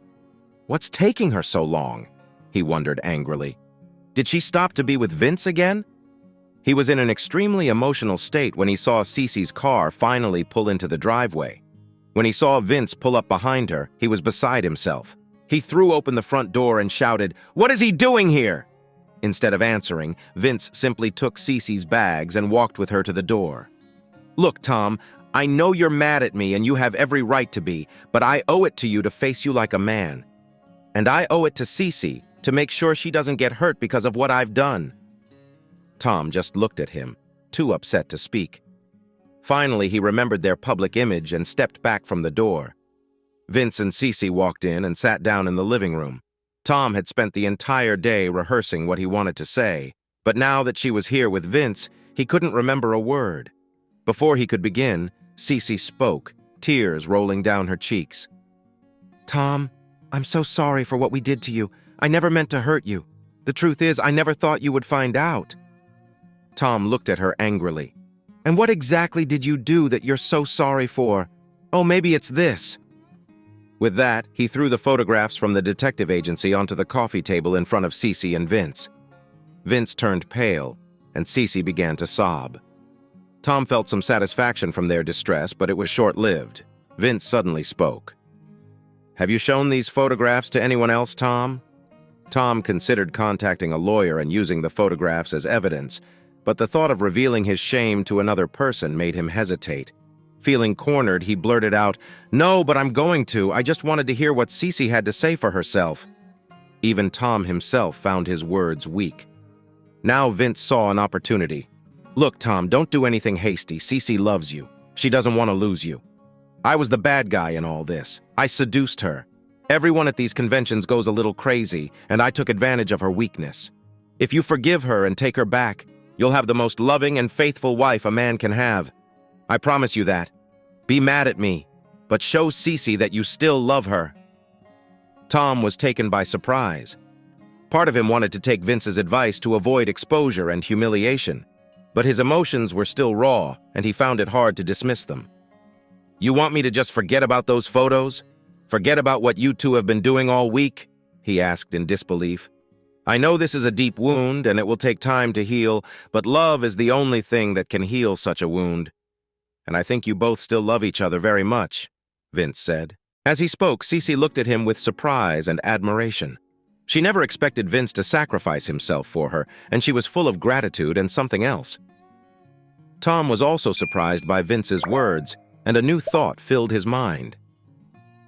"What's taking her so long?" he wondered angrily. "Did she stop to be with Vince again?" He was in an extremely emotional state when he saw Cece's car finally pull into the driveway. When he saw Vince pull up behind her, he was beside himself. He threw open the front door and shouted, "What is he doing here?" Instead of answering, Vince simply took Cece's bags and walked with her to the door. "Look, Tom, I know you're mad at me and you have every right to be, but I owe it to you to face you like a man. And I owe it to Cece to make sure she doesn't get hurt because of what I've done." Tom just looked at him, too upset to speak. Finally, he remembered their public image and stepped back from the door. Vince and Cece walked in and sat down in the living room. Tom had spent the entire day rehearsing what he wanted to say, but now that she was here with Vince, he couldn't remember a word. Before he could begin, Cece spoke, tears rolling down her cheeks. "Tom, I'm so sorry for what we did to you. I never meant to hurt you. The truth is, I never thought you would find out." Tom looked at her angrily. "And what exactly did you do that you're so sorry for? Oh, maybe it's this." With that, he threw the photographs from the detective agency onto the coffee table in front of Cece and Vince. Vince turned pale, and Cece began to sob. Tom felt some satisfaction from their distress, but it was short-lived. Vince suddenly spoke. "Have you shown these photographs to anyone else, Tom?" Tom considered contacting a lawyer and using the photographs as evidence, but the thought of revealing his shame to another person made him hesitate. Feeling cornered, he blurted out, "No, but I'm going to. I just wanted to hear what Cece had to say for herself." Even Tom himself found his words weak. Now Vince saw an opportunity. "Look, Tom, don't do anything hasty. Cece loves you. She doesn't want to lose you. I was the bad guy in all this. I seduced her. Everyone at these conventions goes a little crazy, and I took advantage of her weakness. If you forgive her and take her back, you'll have the most loving and faithful wife a man can have. I promise you that. Be mad at me, but show Cece that you still love her." Tom was taken by surprise. Part of him wanted to take Vince's advice to avoid exposure and humiliation, but his emotions were still raw, and he found it hard to dismiss them. "You want me to just forget about those photos? Forget about what you two have been doing all week?" he asked in disbelief. "I know this is a deep wound and it will take time to heal, but love is the only thing that can heal such a wound. And I think you both still love each other very much," Vince said. As he spoke, Cece looked at him with surprise and admiration. She never expected Vince to sacrifice himself for her, and she was full of gratitude and something else. Tom was also surprised by Vince's words, and a new thought filled his mind.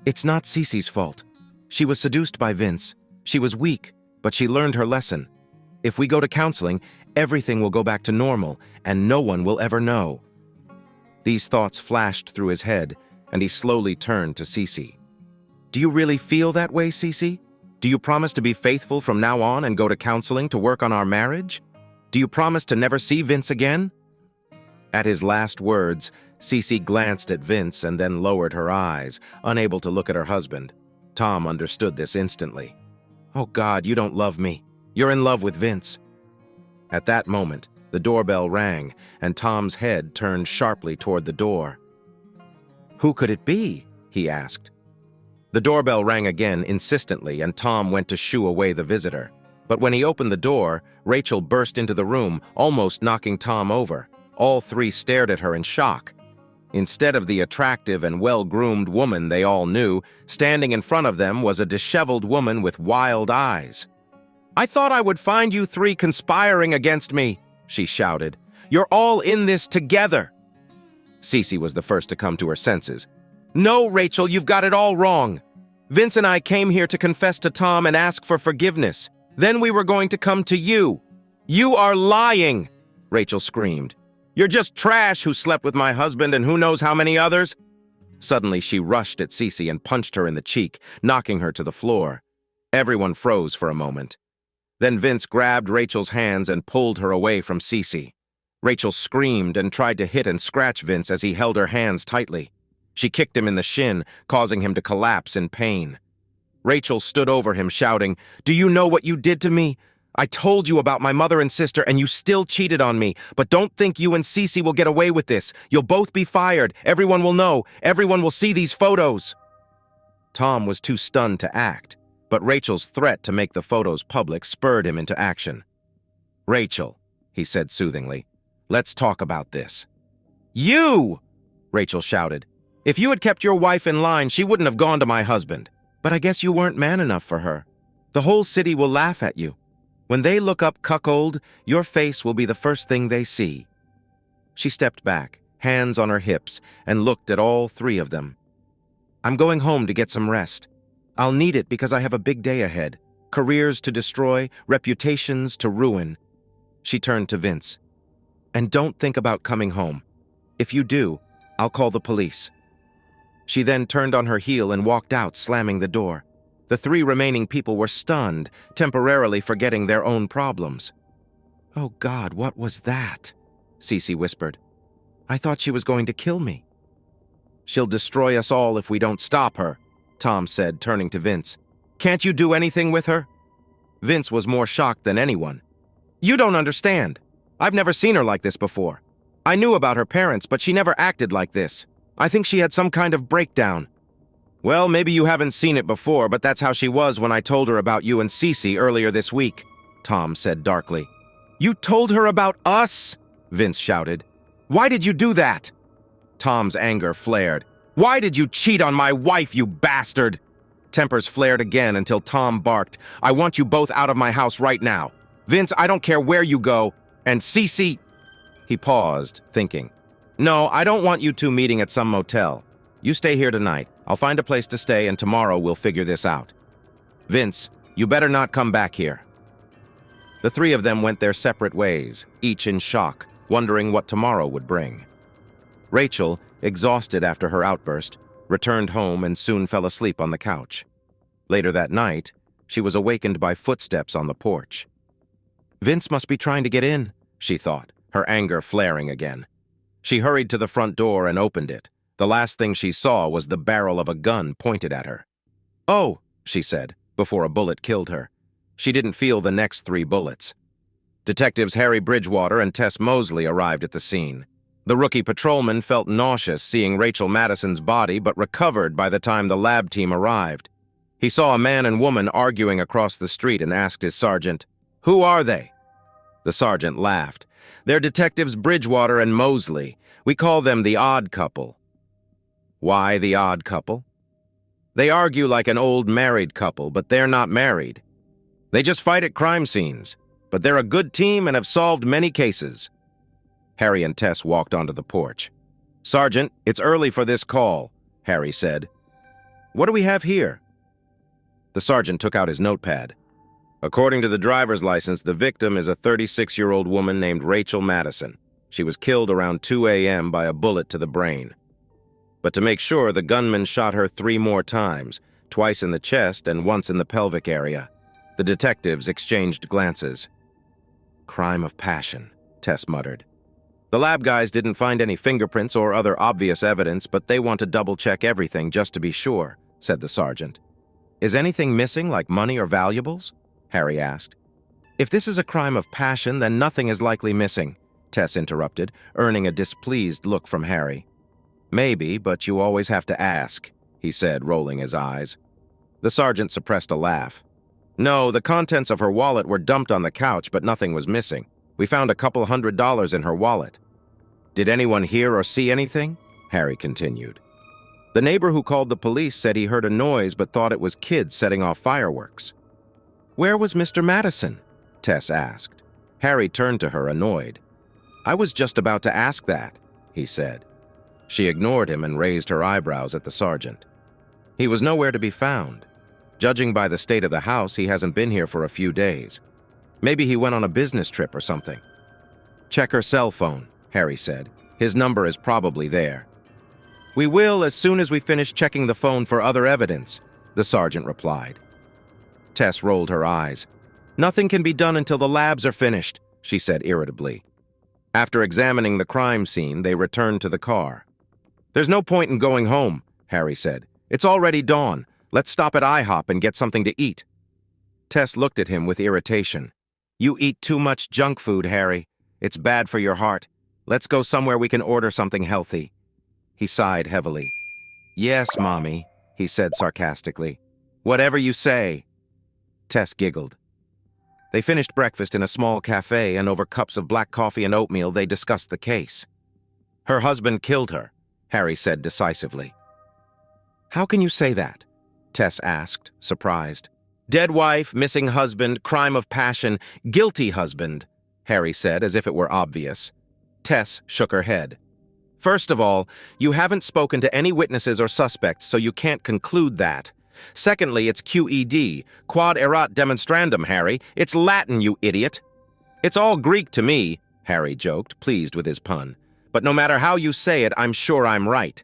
It's not Cece's fault. She was seduced by Vince. She was weak, but she learned her lesson. If we go to counseling, everything will go back to normal, and no one will ever know. These thoughts flashed through his head, and he slowly turned to Cece. "Do you really feel that way, Cece? Do you promise to be faithful from now on and go to counseling to work on our marriage? Do you promise to never see Vince again?" At his last words, Cece glanced at Vince and then lowered her eyes, unable to look at her husband. Tom understood this instantly. "Oh God, you don't love me. You're in love with Vince." At that moment, the doorbell rang, and Tom's head turned sharply toward the door. "Who could it be?" he asked. The doorbell rang again insistently, and Tom went to shoo away the visitor. But when he opened the door, Rachel burst into the room, almost knocking Tom over. All three stared at her in shock. Instead of the attractive and well-groomed woman they all knew, standing in front of them was a disheveled woman with wild eyes. "I thought I would find you three conspiring against me," she shouted. "You're all in this together." Cece was the first to come to her senses. "No, Rachel, you've got it all wrong. Vince and I came here to confess to Tom and ask for forgiveness. Then we were going to come to you. You are lying," Rachel screamed. "You're just trash who slept with my husband and who knows how many others." Suddenly, she rushed at Cece and punched her in the cheek, knocking her to the floor. Everyone froze for a moment. Then Vince grabbed Rachel's hands and pulled her away from Cece. Rachel screamed and tried to hit and scratch Vince as he held her hands tightly. She kicked him in the shin, causing him to collapse in pain. Rachel stood over him, shouting, "Do you know what you did to me? I told you about my mother and sister, and you still cheated on me. But don't think you and Cece will get away with this. You'll both be fired. Everyone will know. Everyone will see these photos." Tom was too stunned to act, but Rachel's threat to make the photos public spurred him into action. "Rachel," he said soothingly, "let's talk about this." "You!" Rachel shouted. "If you had kept your wife in line, she wouldn't have gone to my husband. But I guess you weren't man enough for her. The whole city will laugh at you. When they look up cuckold, your face will be the first thing they see." She stepped back, hands on her hips, and looked at all three of them. "I'm going home to get some rest. I'll need it because I have a big day ahead. Careers to destroy, reputations to ruin." She turned to Vince. "And don't think about coming home. If you do, I'll call the police." She then turned on her heel and walked out, slamming the door. The three remaining people were stunned, temporarily forgetting their own problems. "Oh God, what was that?" Cece whispered. "I thought she was going to kill me." "She'll destroy us all if we don't stop her," Tom said, turning to Vince. "Can't you do anything with her?" Vince was more shocked than anyone. "You don't understand. I've never seen her like this before. I knew about her parents, but she never acted like this. I think she had some kind of breakdown." "Well, maybe you haven't seen it before, but that's how she was when I told her about you and Cece earlier this week," Tom said darkly. "You told her about us?" Vince shouted. "Why did you do that?" Tom's anger flared. "Why did you cheat on my wife, you bastard?" Tempers flared again until Tom barked, "I want you both out of my house right now. Vince, I don't care where you go. And Cece..." He paused, thinking. "No, I don't want you two meeting at some motel. You stay here tonight. I'll find a place to stay, and tomorrow we'll figure this out. Vince, you better not come back here." The three of them went their separate ways, each in shock, wondering what tomorrow would bring. Rachel, exhausted after her outburst, returned home and soon fell asleep on the couch. Later that night, she was awakened by footsteps on the porch. Vince must be trying to get in, she thought, her anger flaring again. She hurried to the front door and opened it. The last thing she saw was the barrel of a gun pointed at her. "Oh," she said, before a bullet killed her. She didn't feel the next 3 bullets. Detectives Harry Bridgewater and Tess Mosley arrived at the scene. The rookie patrolman felt nauseous seeing Rachel Madison's body but recovered by the time the lab team arrived. He saw a man and woman arguing across the street and asked his sergeant, "Who are they?" The sergeant laughed. "They're Detectives Bridgewater and Mosley. We call them the odd couple." Why the odd couple? They argue like an old married couple, but they're not married. They just fight at crime scenes, but they're a good team and have solved many cases. Harry and Tess walked onto the porch. "Sergeant, it's early for this call," Harry said. "What do we have here?" The sergeant took out his notepad. According to the driver's license, the victim is a 36-year-old woman named Rachel Madison. She was killed around 2 a.m. by a bullet to the brain. But to make sure, the gunman shot her 3 more times, twice in the chest and once in the pelvic area. The detectives exchanged glances. "Crime of passion," Tess muttered. "The lab guys didn't find any fingerprints or other obvious evidence, but they want to double-check everything just to be sure," said the sergeant. "Is anything missing, like money or valuables?" Harry asked. "If this is a crime of passion, then nothing is likely missing," Tess interrupted, earning a displeased look from Harry. "Maybe, but you always have to ask," he said, rolling his eyes. The sergeant suppressed a laugh. "No, the contents of her wallet were dumped on the couch, but nothing was missing. We found a couple $100 in her wallet." "Did anyone hear or see anything?" Harry continued. "The neighbor who called the police said he heard a noise but thought it was kids setting off fireworks." "Where was Mr. Madison?" Tess asked. Harry turned to her, annoyed. "I was just about to ask that," he said. She ignored him and raised her eyebrows at the sergeant. "He was nowhere to be found. Judging by the state of the house, he hasn't been here for a few days. Maybe he went on a business trip or something." "Check her cell phone," Harry said. "His number is probably there." "We will as soon as we finish checking the phone for other evidence," the sergeant replied. Tess rolled her eyes. "Nothing can be done until the labs are finished," she said irritably. After examining the crime scene, they returned to the car. "There's no point in going home," Harry said. "It's already dawn. Let's stop at IHOP and get something to eat." Tess looked at him with irritation. "You eat too much junk food, Harry. It's bad for your heart. Let's go somewhere we can order something healthy." He sighed heavily. "Yes, Mommy," he said sarcastically. "Whatever you say." Tess giggled. They finished breakfast in a small cafe, and over cups of black coffee and oatmeal they discussed the case. "Her husband killed her," Harry said decisively. "How can you say that?" Tess asked, surprised. "Dead wife, missing husband, crime of passion, guilty husband," Harry said as if it were obvious. Tess shook her head. "First of all, you haven't spoken to any witnesses or suspects, so you can't conclude that. Secondly, it's QED, quod erat demonstrandum, Harry. It's Latin, you idiot." "It's all Greek to me," Harry joked, pleased with his pun. "But no matter how you say it, I'm sure I'm right."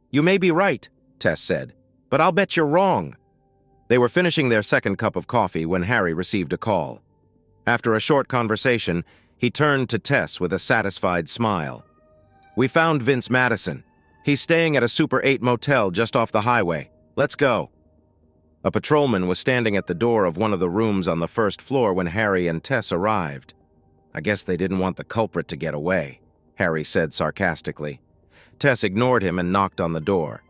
"You may be right," Tess said, "but I'll bet you're wrong." They were finishing their second cup of coffee when Harry received a call. After a short conversation, he turned to Tess with a satisfied smile. "We found Vince Madison. He's staying at a Super 8 motel just off the highway. Let's go." A patrolman was standing at the door of one of the rooms on the first floor when Harry and Tess arrived. "I guess they didn't want the culprit to get away," Harry said sarcastically. Tess ignored him and knocked on the door.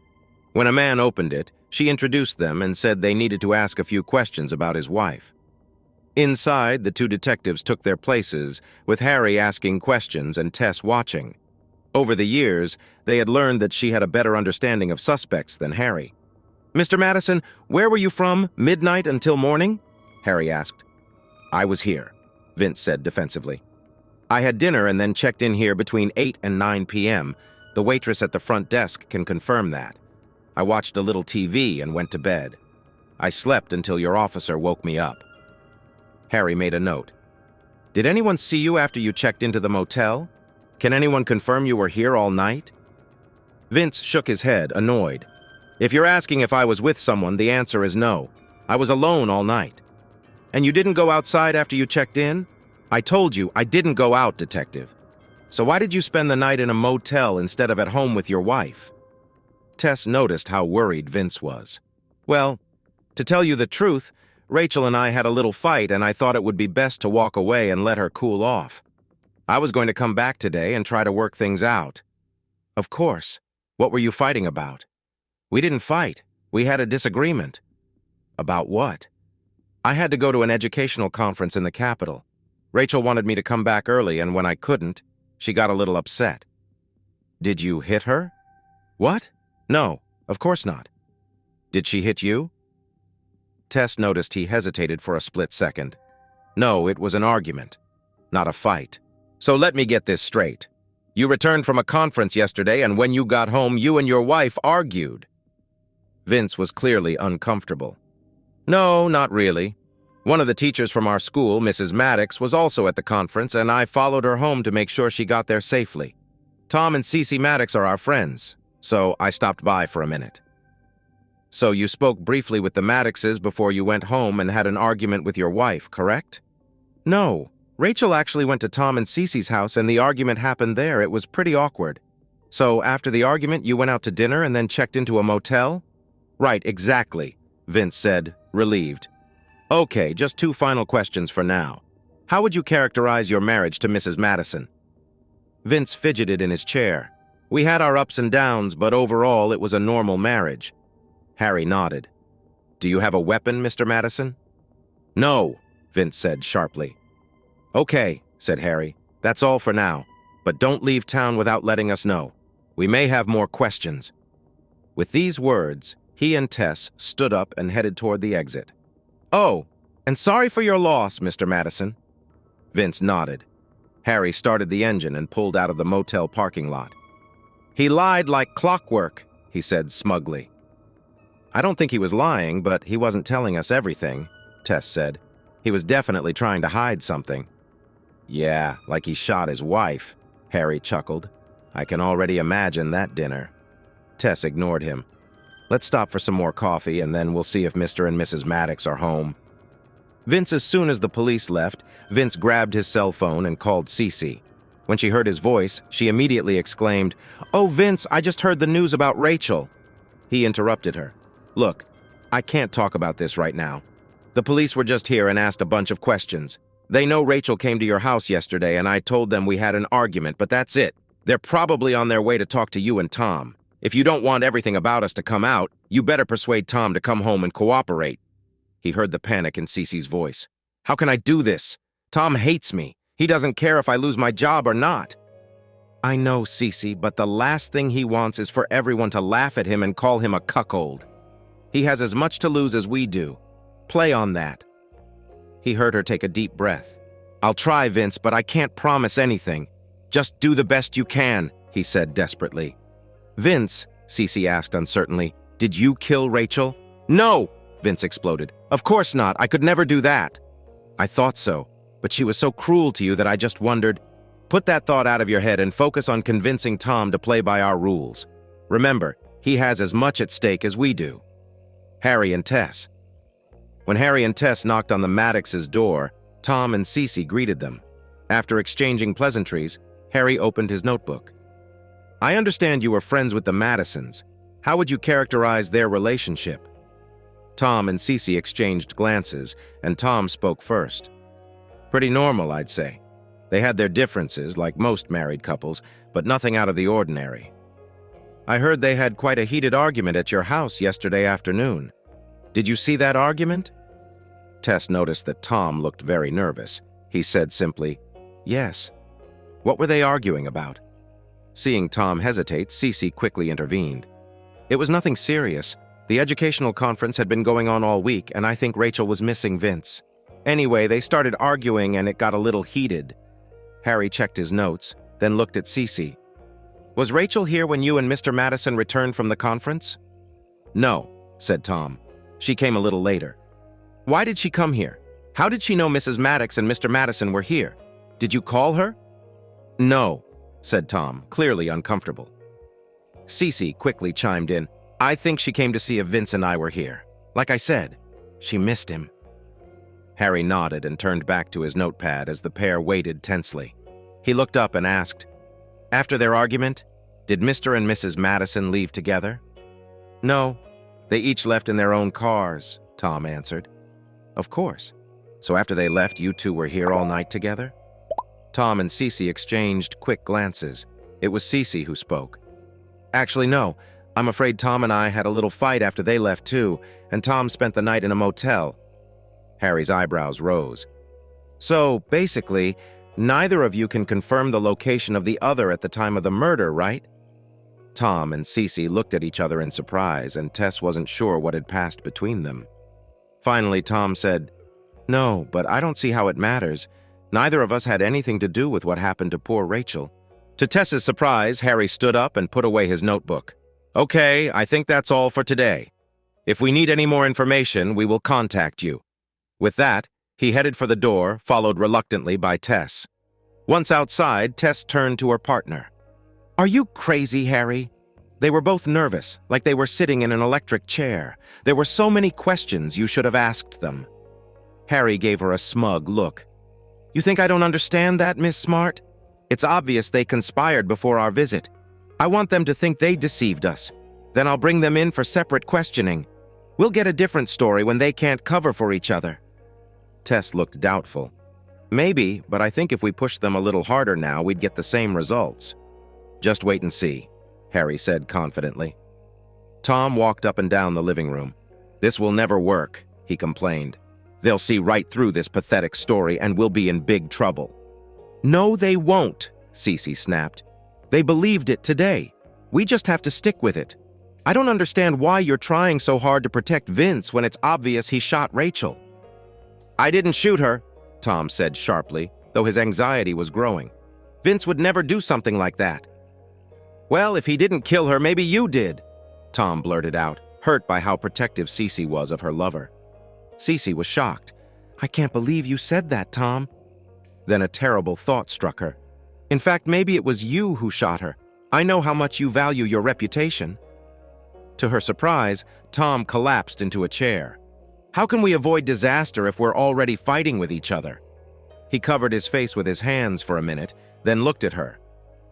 When a man opened it, she introduced them and said they needed to ask a few questions about his wife. Inside, the 2 detectives took their places, with Harry asking questions and Tess watching. Over the years, they had learned that she had a better understanding of suspects than Harry. "Mr. Madison, where were you from, midnight until morning?" Harry asked. "I was here," Vince said defensively. "I had dinner and then checked in here between 8 and 9 p.m. The waitress at the front desk can confirm that. I watched a little TV and went to bed. I slept until your officer woke me up." Harry made a note. "Did anyone see you after you checked into the motel? Can anyone confirm you were here all night?" Vince shook his head, annoyed. "If you're asking if I was with someone, the answer is no. I was alone all night. And you didn't go outside after you checked in? I told you I didn't go out, detective. So why did you spend the night in a motel instead of at home with your wife? Tess noticed how worried Vince was. Well, to tell you the truth, Rachel and I had a little fight and I thought it would be best to walk away and let her cool off. I was going to come back today and try to work things out. Of course. What were you fighting about? We didn't fight. We had a disagreement. About what? I had to go to an educational conference in the capital. Rachel wanted me to come back early, and when I couldn't, she got a little upset. Did you hit her? What? No, of course not. Did she hit you? Tess noticed he hesitated for a split second. No, it was an argument, not a fight. So let me get this straight. You returned from a conference yesterday, and when you got home, you and your wife argued. Vince was clearly uncomfortable. No, not really. One of the teachers from our school, Mrs. Maddox, was also at the conference, and I followed her home to make sure she got there safely. Tom and Cece Maddox are our friends, so I stopped by for a minute. So you spoke briefly with the Maddoxes before you went home and had an argument with your wife, correct? No. Rachel actually went to Tom and Cece's house, and the argument happened there. It was pretty awkward. So after the argument, you went out to dinner and then checked into a motel? Right, exactly, Vince said, relieved. Okay, just 2 final questions for now. How would you characterize your marriage to Mrs. Madison? Vince fidgeted in his chair. We had our ups and downs, but overall it was a normal marriage. Harry nodded. Do you have a weapon, Mr. Madison? No, Vince said sharply. Okay, said Harry. That's all for now. But don't leave town without letting us know. We may have more questions. With these words, he and Tess stood up and headed toward the exit. Oh, and sorry for your loss, Mr. Madison. Vince nodded. Harry started the engine and pulled out of the motel parking lot. He lied like clockwork, he said smugly. I don't think he was lying, but he wasn't telling us everything, Tess said. He was definitely trying to hide something. Yeah, like he shot his wife, Harry chuckled. I can already imagine that dinner. Tess ignored him. Let's stop for some more coffee, and then we'll see if Mr. and Mrs. Maddox are home. As soon as the police left, Vince grabbed his cell phone and called Cece. When she heard his voice, she immediately exclaimed, "Oh, Vince, I just heard the news about Rachel." He interrupted her. Look, I can't talk about this right now. The police were just here and asked a bunch of questions. They know Rachel came to your house yesterday, and I told them we had an argument, but that's it. They're probably on their way to talk to you and Tom. If you don't want everything about us to come out, you better persuade Tom to come home and cooperate. He heard the panic in Cece's voice. How can I do this? Tom hates me. He doesn't care if I lose my job or not. I know, Cece, but the last thing he wants is for everyone to laugh at him and call him a cuckold. He has as much to lose as we do. Play on that. He heard her take a deep breath. I'll try, Vince, but I can't promise anything. Just do the best you can, he said desperately. Vince, Cece asked uncertainly, did you kill Rachel? No, Vince exploded. Of course not. I could never do that. I thought so, but she was so cruel to you that I just wondered. Put that thought out of your head and focus on convincing Tom to play by our rules. Remember, he has as much at stake as we do. Harry and Tess. When Harry and Tess knocked on the Maddox's door, Tom and Cece greeted them. After exchanging pleasantries, Harry opened his notebook. I understand you were friends with the Madisons. How would you characterize their relationship? Tom and Cece exchanged glances, and Tom spoke first. Pretty normal, I'd say. They had their differences, like most married couples, but nothing out of the ordinary. I heard they had quite a heated argument at your house yesterday afternoon. Did you see that argument? Tess noticed that Tom looked very nervous. He said simply, Yes. What were they arguing about? Seeing Tom hesitate, Cece quickly intervened. It was nothing serious. The educational conference had been going on all week, and I think Rachel was missing Vince. Anyway, they started arguing, and it got a little heated. Harry checked his notes, then looked at Cece. Was Rachel here when you and Mr. Madison returned from the conference? No, said Tom. She came a little later. Why did she come here? How did she know Mrs. Maddox and Mr. Madison were here? Did you call her? No, said Tom, clearly uncomfortable. Cece quickly chimed in. I think she came to see if Vince and I were here. Like I said. She missed him. Harry nodded and turned back to his notepad as the pair waited tensely. He looked up and asked, "After their argument, did Mr. and Mrs. Madison leave together?" "No, they each left in their own cars," Tom answered. "Of course. So after they left, you two were here all night together?" Tom and Cece exchanged quick glances. It was Cece who spoke. "Actually, no. I'm afraid Tom and I had a little fight after they left too, and Tom spent the night in a motel." Harry's eyebrows rose. "So, basically, neither of you can confirm the location of the other at the time of the murder, right?" Tom and Cece looked at each other in surprise, and Tess wasn't sure what had passed between them. Finally, Tom said, "No, but I don't see how it matters. Neither of us had anything to do with what happened to poor Rachel." To Tess's surprise, Harry stood up and put away his notebook. "Okay, I think that's all for today. If we need any more information, we will contact you." With that, he headed for the door, followed reluctantly by Tess. Once outside, Tess turned to her partner. "Are you crazy, Harry?" They were both nervous, like they were sitting in an electric chair. There were so many questions you should have asked them. Harry gave her a smug look. "You think I don't understand that, Miss Smart? It's obvious they conspired before our visit. I want them to think they deceived us. Then I'll bring them in for separate questioning. We'll get a different story when they can't cover for each other." Tess looked doubtful. "Maybe, but I think if we pushed them a little harder now, we'd get the same results." "Just wait and see," Harry said confidently. Tom walked up and down the living room. "This will never work," he complained. "They'll see right through this pathetic story and we'll be in big trouble." "No, they won't," Cece snapped. "They believed it today. We just have to stick with it. I don't understand why you're trying so hard to protect Vince when it's obvious he shot Rachel." "I didn't shoot her," Tom said sharply, though his anxiety was growing. "Vince would never do something like that." "Well, if he didn't kill her, maybe you did," Tom blurted out, hurt by how protective Cece was of her lover. Cece was shocked. "I can't believe you said that, Tom." Then a terrible thought struck her. "In fact, maybe it was you who shot her. I know how much you value your reputation." To her surprise, Tom collapsed into a chair. "How can we avoid disaster if we're already fighting with each other?" He covered his face with his hands for a minute, then looked at her.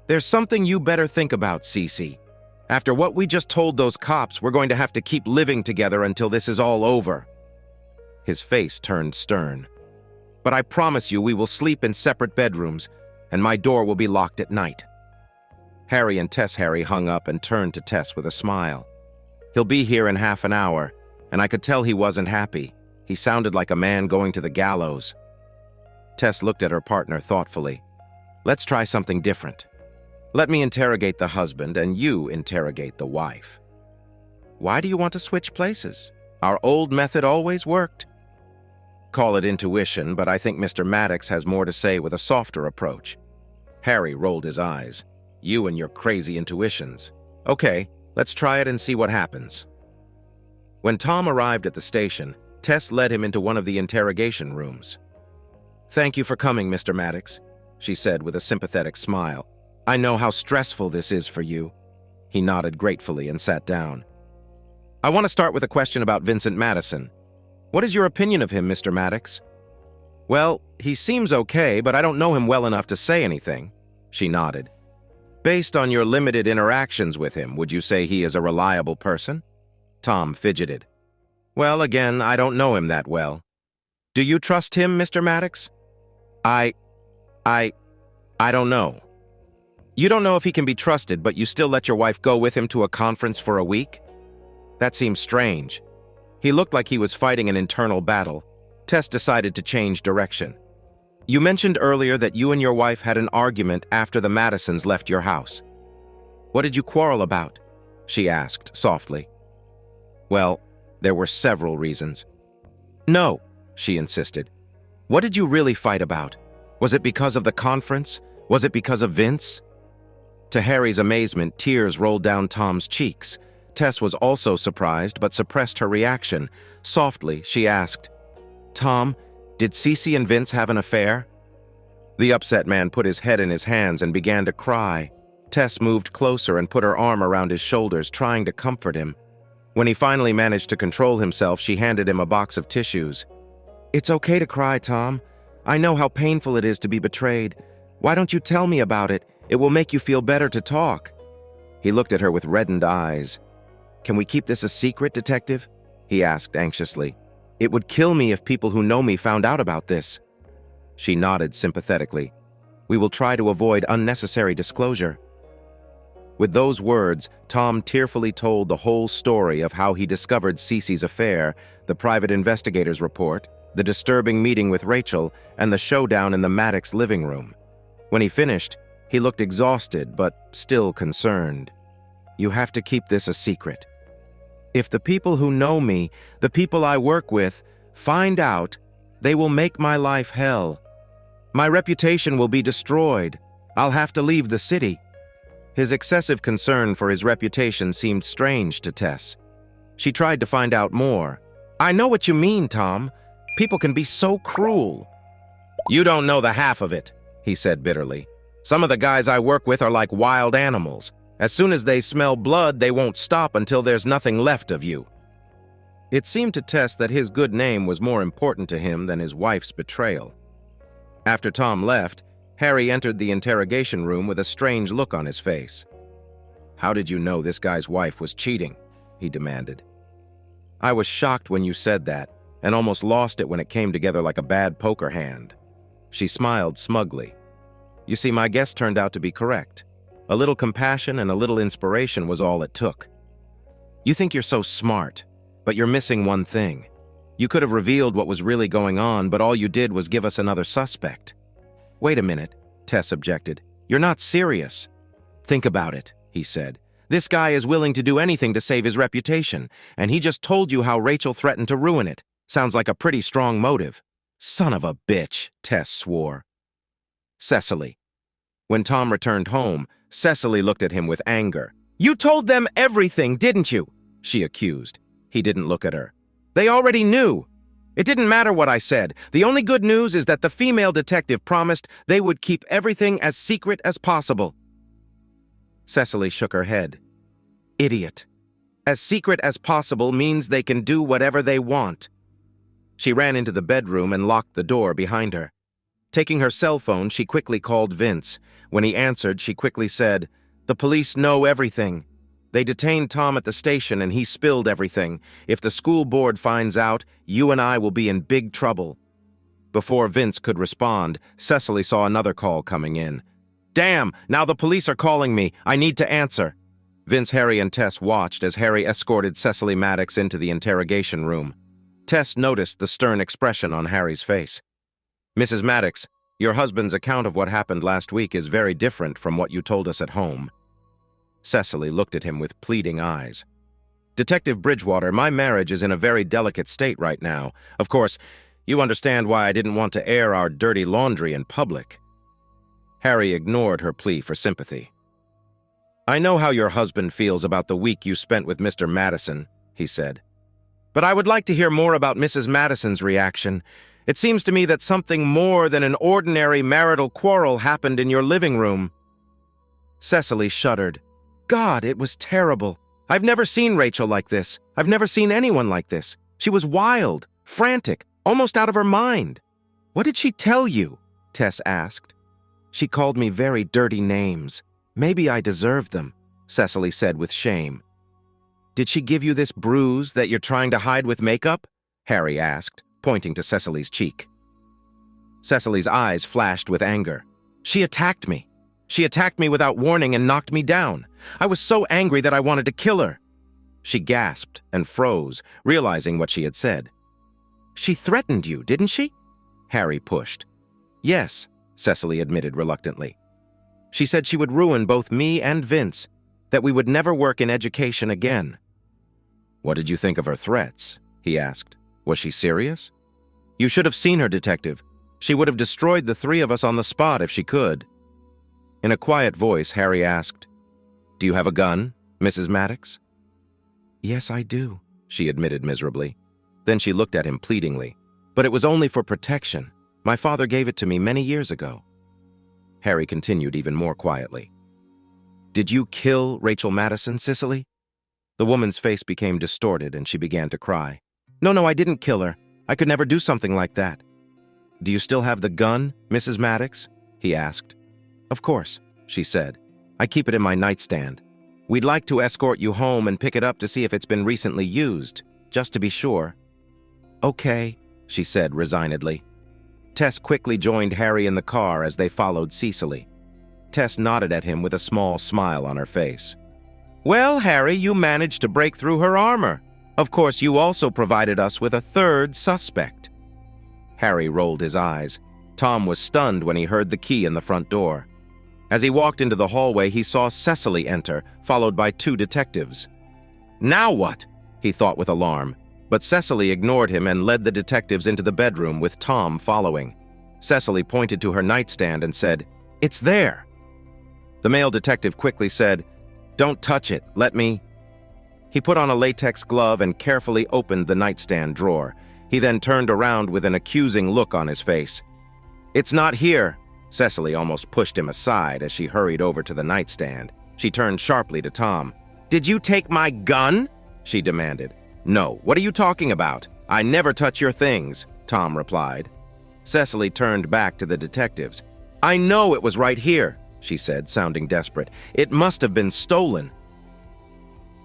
"There's something you better think about, Cece. After what we just told those cops, we're going to have to keep living together until this is all over." His face turned stern. "But I promise you we will sleep in separate bedrooms, and my door will be locked at night." Harry hung up and turned to Tess with a smile. "He'll be here in half an hour, and I could tell he wasn't happy. He sounded like a man going to the gallows." Tess looked at her partner thoughtfully. "Let's try something different. Let me interrogate the husband and you interrogate the wife." "Why do you want to switch places? Our old method always worked." "Call it intuition, but I think Mr. Maddox has more to say with a softer approach." Harry rolled his eyes. "You and your crazy intuitions. Okay, let's try it and see what happens." When Tom arrived at the station, Tess led him into one of the interrogation rooms. "Thank you for coming, Mr. Maddox," she said with a sympathetic smile. "I know how stressful this is for you." He nodded gratefully and sat down. "I want to start with a question about Vincent Madison. What is your opinion of him, Mr. Maddox?" "Well, he seems okay, but I don't know him well enough to say anything." She nodded. "Based on your limited interactions with him, would you say he is a reliable person?" Tom fidgeted. "Well, again, I don't know him that well." "Do you trust him, Mr. Maddox?" I don't know." "You don't know if he can be trusted, but you still let your wife go with him to a conference for a week? That seems strange." He looked like he was fighting an internal battle. Tess decided to change direction. "You mentioned earlier that you and your wife had an argument after the Madisons left your house. What did you quarrel about?" she asked softly. "Well, there were several reasons." "No," she insisted. "What did you really fight about? Was it because of the conference? Was it because of Vince?" To Harry's amazement, tears rolled down Tom's cheeks. Tess was also surprised, but suppressed her reaction. Softly, she asked, "Tom, did Cece and Vince have an affair?" The upset man put his head in his hands and began to cry. Tess moved closer and put her arm around his shoulders, trying to comfort him. When he finally managed to control himself, she handed him a box of tissues. "It's okay to cry, Tom. I know how painful it is to be betrayed. Why don't you tell me about it? It will make you feel better to talk." He looked at her with reddened eyes. "Can we keep this a secret, Detective?" he asked anxiously. "It would kill me if people who know me found out about this." She nodded sympathetically. "We will try to avoid unnecessary disclosure." With those words, Tom tearfully told the whole story of how he discovered Cece's affair, the private investigator's report, the disturbing meeting with Rachel, and the showdown in the Maddox living room. When he finished, he looked exhausted but still concerned. "You have to keep this a secret. If the people who know me, the people I work with, find out, they will make my life hell. My reputation will be destroyed. I'll have to leave the city." His excessive concern for his reputation seemed strange to Tess. She tried to find out more. "I know what you mean, Tom. People can be so cruel." "You don't know the half of it," he said bitterly. "Some of the guys I work with are like wild animals. As soon as they smell blood, they won't stop until there's nothing left of you." It seemed to Tess that his good name was more important to him than his wife's betrayal. After Tom left, Harry entered the interrogation room with a strange look on his face. "How did you know this guy's wife was cheating?" he demanded. "I was shocked when you said that, and almost lost it when it came together like a bad poker hand." She smiled smugly. "You see, my guess turned out to be correct. A little compassion and a little inspiration was all it took. You think you're so smart, but you're missing one thing. You could have revealed what was really going on, but all you did was give us another suspect." "Wait a minute," Tess objected. "You're not serious." "Think about it," he said. "This guy is willing to do anything to save his reputation, and he just told you how Rachel threatened to ruin it. Sounds like a pretty strong motive." "Son of a bitch," Tess swore. Cecily. When Tom returned home, Cecily looked at him with anger. "You told them everything, didn't you?" she accused. He didn't look at her. "They already knew. It didn't matter what I said. The only good news is that the female detective promised they would keep everything as secret as possible." Cecily shook her head. "Idiot. As secret as possible means they can do whatever they want." She ran into the bedroom and locked the door behind her. Taking her cell phone, she quickly called Vince. When he answered, she quickly said, "The police know everything. They detained Tom at the station and he spilled everything. If the school board finds out, you and I will be in big trouble." Before Vince could respond, Cecily saw another call coming in. "Damn, now the police are calling me. I need to answer." Vince, Harry, and Tess watched as Harry escorted Cecily Maddox into the interrogation room. Tess noticed the stern expression on Harry's face. "Mrs. Maddox, your husband's account of what happened last week is very different from what you told us at home." Cecily looked at him with pleading eyes. "Detective Bridgewater, my marriage is in a very delicate state right now. Of course, you understand why I didn't want to air our dirty laundry in public." Harry ignored her plea for sympathy. "I know how your husband feels about the week you spent with Mr. Madison," he said. "But I would like to hear more about Mrs. Madison's reaction. It seems to me that something more than an ordinary marital quarrel happened in your living room." Cecily shuddered. "God, it was terrible. I've never seen Rachel like this. I've never seen anyone like this. She was wild, frantic, almost out of her mind." "What did she tell you?" Tess asked. "She called me very dirty names. Maybe I deserved them," Cecily said with shame. "Did she give you this bruise that you're trying to hide with makeup?" Harry asked, pointing to Cecily's cheek. Cecily's eyes flashed with anger. "She attacked me. She attacked me without warning and knocked me down. I was so angry that I wanted to kill her." She gasped and froze, realizing what she had said. "She threatened you, didn't she?" Harry pushed. "Yes," Cecily admitted reluctantly. "She said she would ruin both me and Vince, that we would never work in education again." "What did you think of her threats?" he asked. "Was she serious?" "You should have seen her, Detective. She would have destroyed the three of us on the spot if she could." In a quiet voice, Harry asked, "Do you have a gun, Mrs. Maddox?" "Yes, I do," she admitted miserably. Then she looked at him pleadingly. "But it was only for protection. My father gave it to me many years ago." Harry continued even more quietly. "Did you kill Rachel Madison, Cecily?" The woman's face became distorted and she began to cry. No, I didn't kill her. I could never do something like that. Do you still have the gun, Mrs. Maddox? He asked. Of course, she said. I keep it in my nightstand. We'd like to escort you home and pick it up to see if it's been recently used, just to be sure. Okay, she said resignedly. Tess quickly joined Harry in the car as they followed Cecily. Tess nodded at him with a small smile on her face. Well, Harry, you managed to break through her armor. Of course, you also provided us with a third suspect. Harry rolled his eyes. Tom was stunned when he heard the key in the front door. As he walked into the hallway, he saw Cecily enter, followed by 2 detectives. Now what? He thought with alarm. But Cecily ignored him and led the detectives into the bedroom with Tom following. Cecily pointed to her nightstand and said, It's there. The male detective quickly said, Don't touch it, let me... He put on a latex glove and carefully opened the nightstand drawer. He then turned around with an accusing look on his face. It's not here. Cecily almost pushed him aside as she hurried over to the nightstand. She turned sharply to Tom. Did you take my gun? She demanded. No, what are you talking about? I never touch your things, Tom replied. Cecily turned back to the detectives. I know it was right here, she said, sounding desperate. It must have been stolen.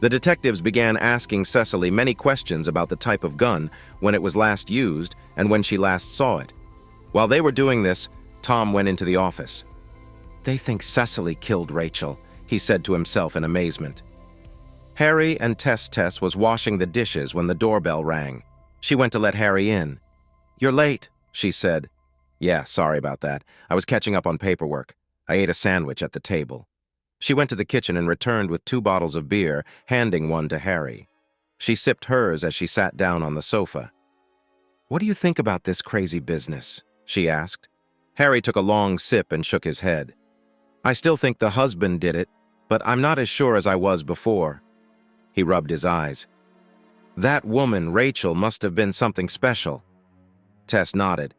The detectives began asking Cecily many questions about the type of gun, when it was last used, and when she last saw it. While they were doing this, Tom went into the office. They think Cecily killed Rachel, he said to himself in amazement. Harry and Tess was washing the dishes when the doorbell rang. She went to let Harry in. You're late, she said. Yeah, sorry about that. I was catching up on paperwork. I ate a sandwich at the table. She went to the kitchen and returned with 2 bottles of beer, handing one to Harry. She sipped hers as she sat down on the sofa. What do you think about this crazy business? She asked. Harry took a long sip and shook his head. I still think the husband did it, but I'm not as sure as I was before. He rubbed his eyes. That woman, Rachel, must have been something special. Tess nodded.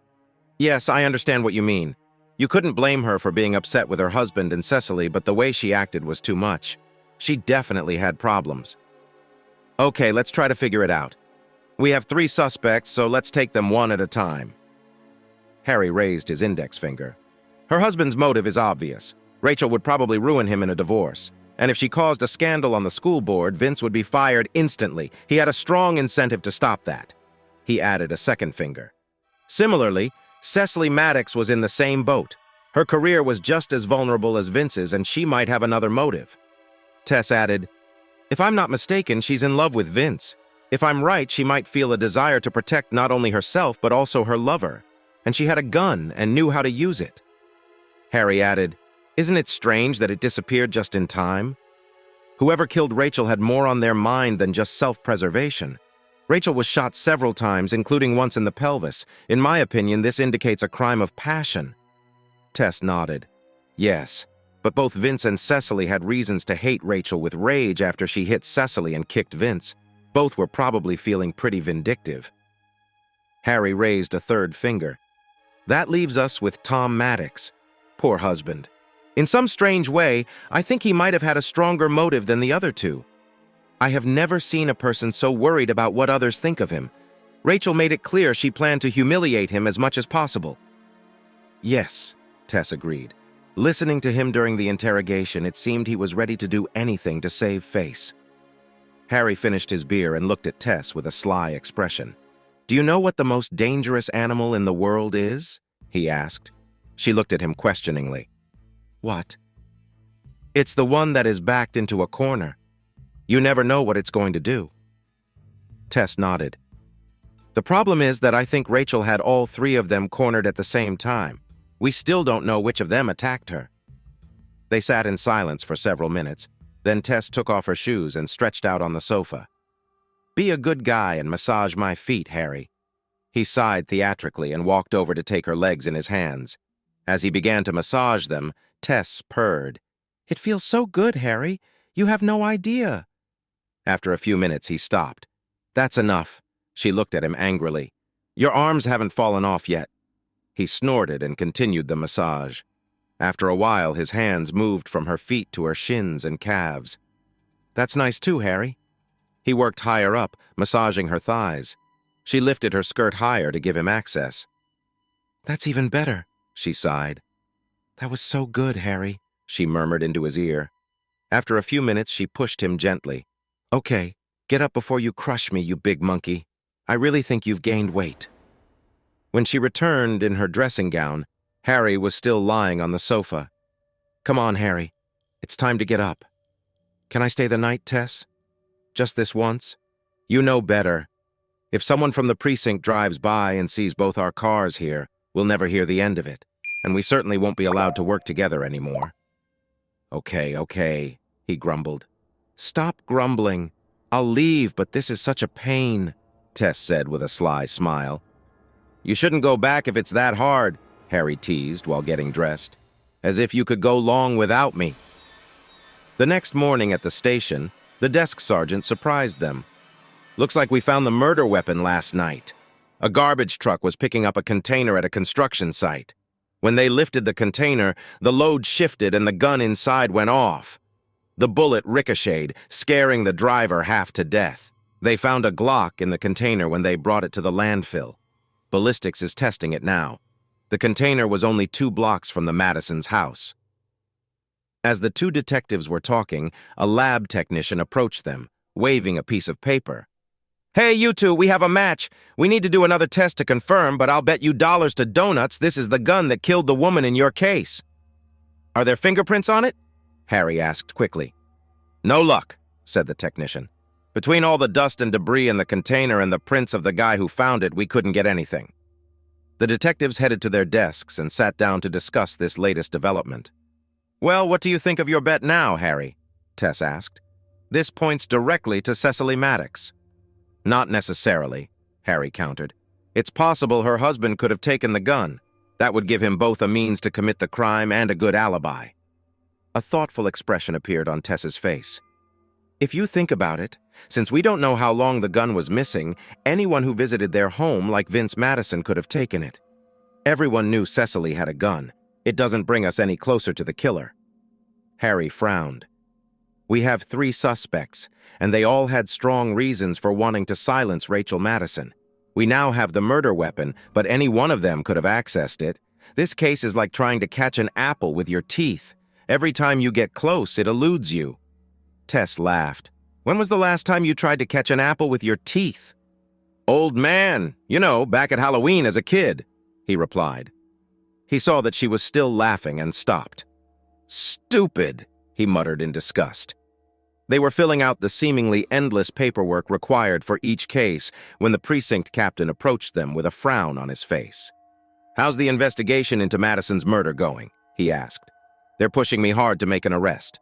Yes, I understand what you mean. You couldn't blame her for being upset with her husband and Cecily, but the way she acted was too much. She definitely had problems. Okay, let's try to figure it out. We have 3 suspects, so let's take them one at a time. Harry raised his index finger. Her husband's motive is obvious. Rachel would probably ruin him in a divorce. And if she caused a scandal on the school board, Vince would be fired instantly. He had a strong incentive to stop that. He added a second finger. Similarly, Cecily Maddox was in the same boat. Her career was just as vulnerable as Vince's, and she might have another motive. Tess added, If I'm not mistaken, she's in love with Vince. If I'm right, she might feel a desire to protect not only herself, but also her lover. And she had a gun and knew how to use it. Harry added, Isn't it strange that it disappeared just in time? Whoever killed Rachel had more on their mind than just self-preservation. Rachel was shot several times, including once in the pelvis. In my opinion, this indicates a crime of passion. Tess nodded. Yes, but both Vince and Cecily had reasons to hate Rachel with rage after she hit Cecily and kicked Vince. Both were probably feeling pretty vindictive. Harry raised a third finger. That leaves us with Tom Maddox. Poor husband. In some strange way, I think he might have had a stronger motive than the other 2. I have never seen a person so worried about what others think of him. Rachel made it clear she planned to humiliate him as much as possible. Yes, Tess agreed. Listening to him during the interrogation, it seemed he was ready to do anything to save face. Harry finished his beer and looked at Tess with a sly expression. Do you know what the most dangerous animal in the world is? He asked. She looked at him questioningly. What? It's the one that is backed into a corner. You never know what it's going to do. Tess nodded. The problem is that I think Rachel had all 3 of them cornered at the same time. We still don't know which of them attacked her. They sat in silence for several minutes. Then Tess took off her shoes and stretched out on the sofa. Be a good guy and massage my feet, Harry. He sighed theatrically and walked over to take her legs in his hands. As he began to massage them, Tess purred. It feels so good, Harry. You have no idea. After a few minutes, he stopped. That's enough. She looked at him angrily. Your arms haven't fallen off yet. He snorted and continued the massage. After a while, his hands moved from her feet to her shins and calves. That's nice too, Harry. He worked higher up, massaging her thighs. She lifted her skirt higher to give him access. "That's even better," she sighed. "That was so good, Harry," she murmured into his ear. After a few minutes, she pushed him gently. "Okay, get up before you crush me, you big monkey. I really think you've gained weight." When she returned in her dressing gown, Harry was still lying on the sofa. "Come on, Harry. It's time to get up." "Can I stay the night, Tess? Just this once? You know better. If someone from the precinct drives by and sees both our cars here, we'll never hear the end of it, and we certainly won't be allowed to work together anymore." Okay, he grumbled. "Stop grumbling. I'll leave, but this is such a pain," Tess said with a sly smile. "You shouldn't go back if it's that hard," Harry teased while getting dressed. "As if you could go long without me." The next morning at the station, the desk sergeant surprised them. "Looks like we found the murder weapon last night." A garbage truck was picking up a container at a construction site. When they lifted the container, the load shifted and the gun inside went off. The bullet ricocheted, scaring the driver half to death. They found a Glock in the container when they brought it to the landfill. Ballistics is testing it now. The container was only 2 blocks from the Madison's house. As the two detectives were talking, a lab technician approached them, waving a piece of paper. "Hey, you two, we have a match. We need to do another test to confirm, but I'll bet you dollars to donuts this is the gun that killed the woman in your case." "Are there fingerprints on it?" Harry asked quickly. "No luck," said the technician. "Between all the dust and debris in the container and the prints of the guy who found it, we couldn't get anything." The detectives headed to their desks and sat down to discuss this latest development. "Well, what do you think of your bet now, Harry?" Tess asked. "This points directly to Cecily Maddox." "Not necessarily," Harry countered. "It's possible her husband could have taken the gun. That would give him both a means to commit the crime and a good alibi." A thoughtful expression appeared on Tess's face. "If you think about it, since we don't know how long the gun was missing, anyone who visited their home like Vince Madison could have taken it. Everyone knew Cecily had a gun. It doesn't bring us any closer to the killer." Harry frowned. "We have 3 suspects, and they all had strong reasons for wanting to silence Rachel Madison. We now have the murder weapon, but any one of them could have accessed it. This case is like trying to catch an apple with your teeth. Every time you get close, it eludes you." Tess laughed. "When was the last time you tried to catch an apple with your teeth?" "Old man, back at Halloween as a kid," he replied. He saw that she was still laughing and stopped. "Stupid," he muttered in disgust. They were filling out the seemingly endless paperwork required for each case when the precinct captain approached them with a frown on his face. "How's the investigation into Madison's murder going?" he asked. "They're pushing me hard to make an arrest."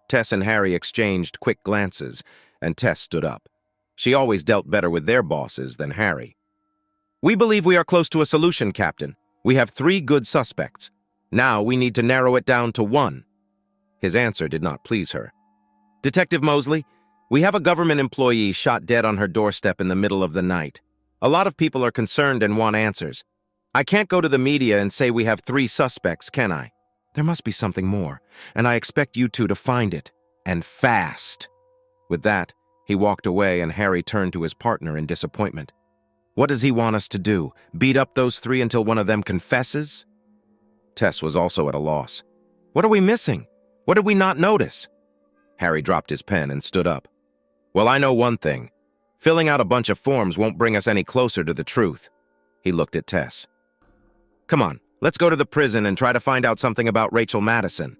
Tess and Harry exchanged quick glances, and Tess stood up. She always dealt better with their bosses than Harry. "We believe we are close to a solution, Captain. We have 3 good suspects. Now we need to narrow it down to 1. His answer did not please her. "Detective Mosley, we have a government employee shot dead on her doorstep in the middle of the night. A lot of people are concerned and want answers. I can't go to the media and say we have 3 suspects, can I? There must be something more, and I expect you two to find it, and fast." With that, he walked away and Harry turned to his partner in disappointment. "What does he want us to do? Beat up those 3 until one of them confesses?" Tess was also at a loss. "What are we missing? What did we not notice?" Harry dropped his pen and stood up. "Well, I know one thing. Filling out a bunch of forms won't bring us any closer to the truth." He looked at Tess. "Come on, let's go to the prison and try to find out something about Rachel Madison."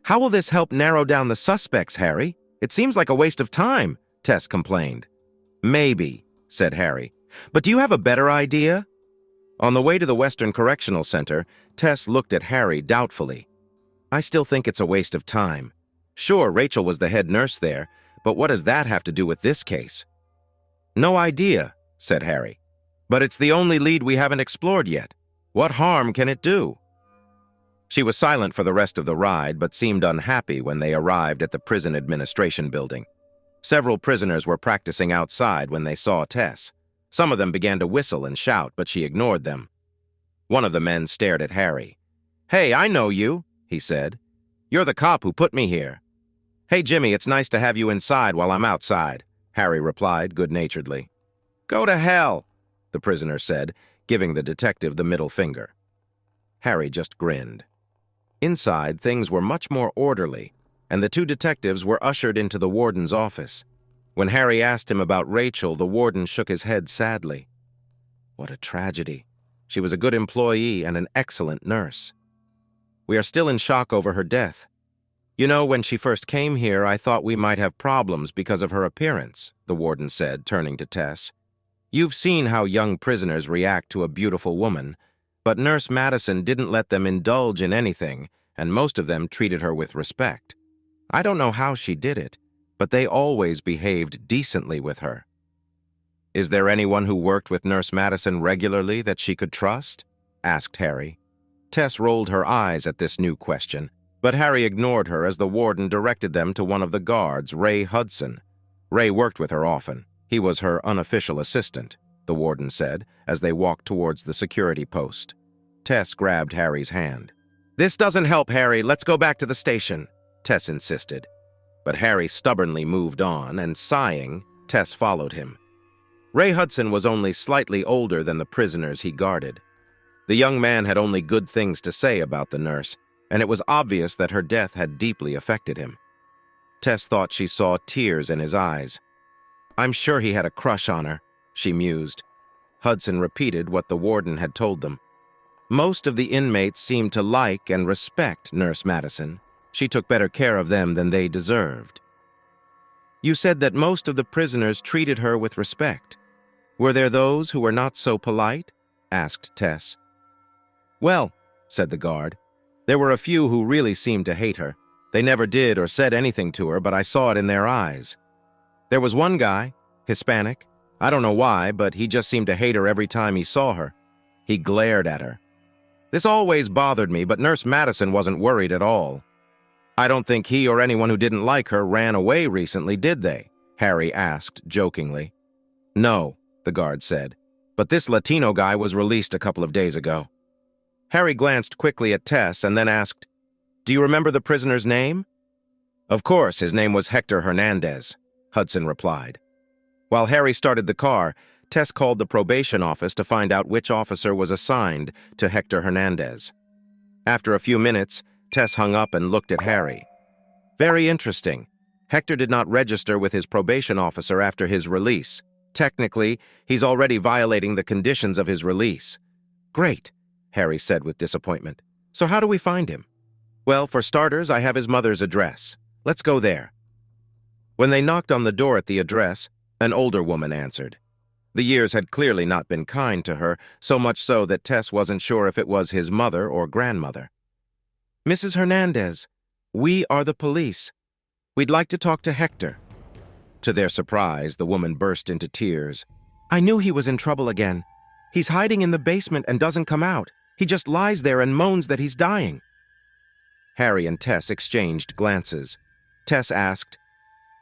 "How will this help narrow down the suspects, Harry? It seems like a waste of time," Tess complained. "Maybe," said Harry. "But do you have a better idea?" On the way to the Western Correctional Center, Tess looked at Harry doubtfully. "I still think it's a waste of time. Sure, Rachel was the head nurse there, but what does that have to do with this case?" "No idea," said Harry. "But it's the only lead we haven't explored yet. What harm can it do?" She was silent for the rest of the ride, but seemed unhappy when they arrived at the prison administration building. Several prisoners were practicing outside when they saw Tess. Some of them began to whistle and shout, but she ignored them. One of the men stared at Harry. "Hey, I know you," he said. "You're the cop who put me here." "Hey, Jimmy, it's nice to have you inside while I'm outside," Harry replied good-naturedly. "Go to hell," the prisoner said, giving the detective the middle finger. Harry just grinned. Inside, things were much more orderly, and the two detectives were ushered into the warden's office. When Harry asked him about Rachel, the warden shook his head sadly. "What a tragedy. She was a good employee and an excellent nurse. We are still in shock over her death. You know, when she first came here, I thought we might have problems because of her appearance," the warden said, turning to Tess. "You've seen how young prisoners react to a beautiful woman, but Nurse Madison didn't let them indulge in anything, and most of them treated her with respect. I don't know how she did it, but they always behaved decently with her." "Is there anyone who worked with Nurse Madison regularly that she could trust?" asked Harry. Tess rolled her eyes at this new question, but Harry ignored her as the warden directed them to one of the guards, Ray Hudson. Ray worked with her often. He was her unofficial assistant, the warden said, as they walked towards the security post. Tess grabbed Harry's hand. "This doesn't help, Harry. Let's go back to the station," Tess insisted. But Harry stubbornly moved on, and sighing, Tess followed him. Ray Hudson was only slightly older than the prisoners he guarded. The young man had only good things to say about the nurse, and it was obvious that her death had deeply affected him. Tess thought she saw tears in his eyes. "I'm sure he had a crush on her," she mused. Hudson repeated what the warden had told them. "Most of the inmates seemed to like and respect Nurse Madison. She took better care of them than they deserved." "You said that most of the prisoners treated her with respect. Were there those who were not so polite?" asked Tess. "Well," said the guard, "there were a few who really seemed to hate her. They never did or said anything to her, but I saw it in their eyes. There was one guy, Hispanic. I don't know why, but he just seemed to hate her every time he saw her. He glared at her. This always bothered me, but Nurse Madison wasn't worried at all. I don't think he or anyone who didn't like her ran away recently, did they?" Harry asked jokingly. "No," the guard said, "but this Latino guy was released a couple of days ago." Harry glanced quickly at Tess and then asked, "Do you remember the prisoner's name?" "Of course, his name was Hector Hernandez," Hudson replied. While Harry started the car, Tess called the probation office to find out which officer was assigned to Hector Hernandez. After a few minutes, Tess hung up and looked at Harry. "Very interesting. Hector did not register with his probation officer after his release. Technically, he's already violating the conditions of his release." "Great," Harry said with disappointment. "So how do we find him?" "Well, for starters, I have his mother's address. Let's go there." When they knocked on the door at the address, an older woman answered. The years had clearly not been kind to her, so much so that Tess wasn't sure if it was his mother or grandmother. "Mrs. Hernandez, we are the police. We'd like to talk to Hector." To their surprise, the woman burst into tears. "I knew he was in trouble again. He's hiding in the basement and doesn't come out. He just lies there and moans that he's dying." Harry and Tess exchanged glances. Tess asked,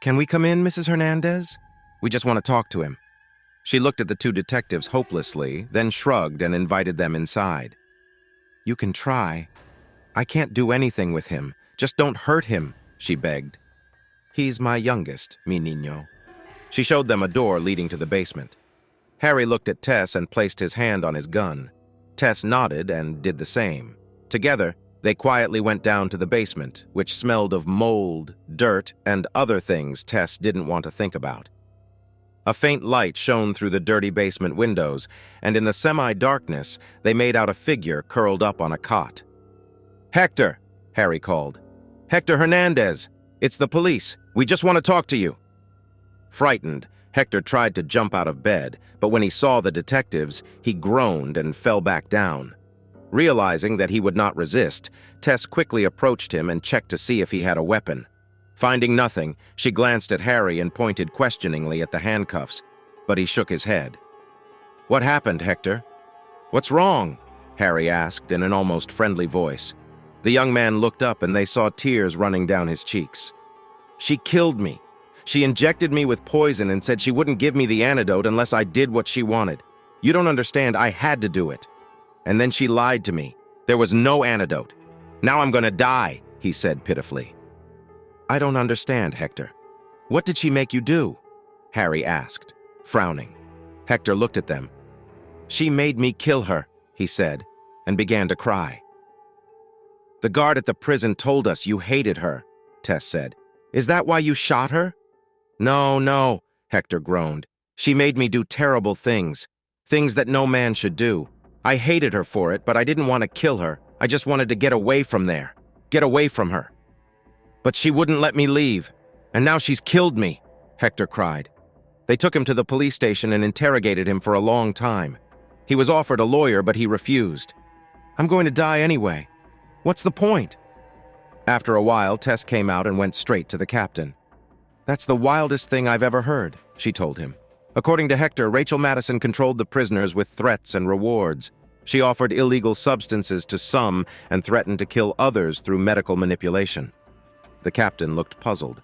"Can we come in, Mrs. Hernandez? We just want to talk to him." She looked at the two detectives hopelessly, then shrugged and invited them inside. "You can try. I can't do anything with him. Just don't hurt him," she begged. "He's my youngest, mi niño." She showed them a door leading to the basement. Harry looked at Tess and placed his hand on his gun. Tess nodded and did the same. Together, they quietly went down to the basement, which smelled of mold, dirt, and other things Tess didn't want to think about. A faint light shone through the dirty basement windows, and in the semi-darkness, they made out a figure curled up on a cot. "Hector!" Harry called. "Hector Hernandez! It's the police. We just want to talk to you." Frightened, Hector tried to jump out of bed, but when he saw the detectives, he groaned and fell back down. Realizing that he would not resist, Tess quickly approached him and checked to see if he had a weapon. Finding nothing, she glanced at Harry and pointed questioningly at the handcuffs, but he shook his head. "What happened, Hector?" "What's wrong?" Harry asked in an almost friendly voice. The young man looked up and they saw tears running down his cheeks. "She killed me. She injected me with poison and said she wouldn't give me the antidote unless I did what she wanted. You don't understand, I had to do it. And then she lied to me. There was no antidote. Now I'm gonna die," he said pitifully. I don't understand, Hector. What did she make you do? Harry asked, frowning. Hector looked at them. She made me kill her, he said, and began to cry. The guard at the prison told us you hated her, Tess said. Is that why you shot her? No, Hector groaned. She made me do terrible things, things that no man should do. I hated her for it, but I didn't want to kill her. I just wanted to get away from there, get away from her. But she wouldn't let me leave, and now she's killed me, Hector cried. They took him to the police station and interrogated him for a long time. He was offered a lawyer, but he refused. I'm going to die anyway. What's the point? After a while, Tess came out and went straight to the captain. That's the wildest thing I've ever heard, she told him. According to Hector, Rachel Madison controlled the prisoners with threats and rewards. She offered illegal substances to some and threatened to kill others through medical manipulation. The captain looked puzzled.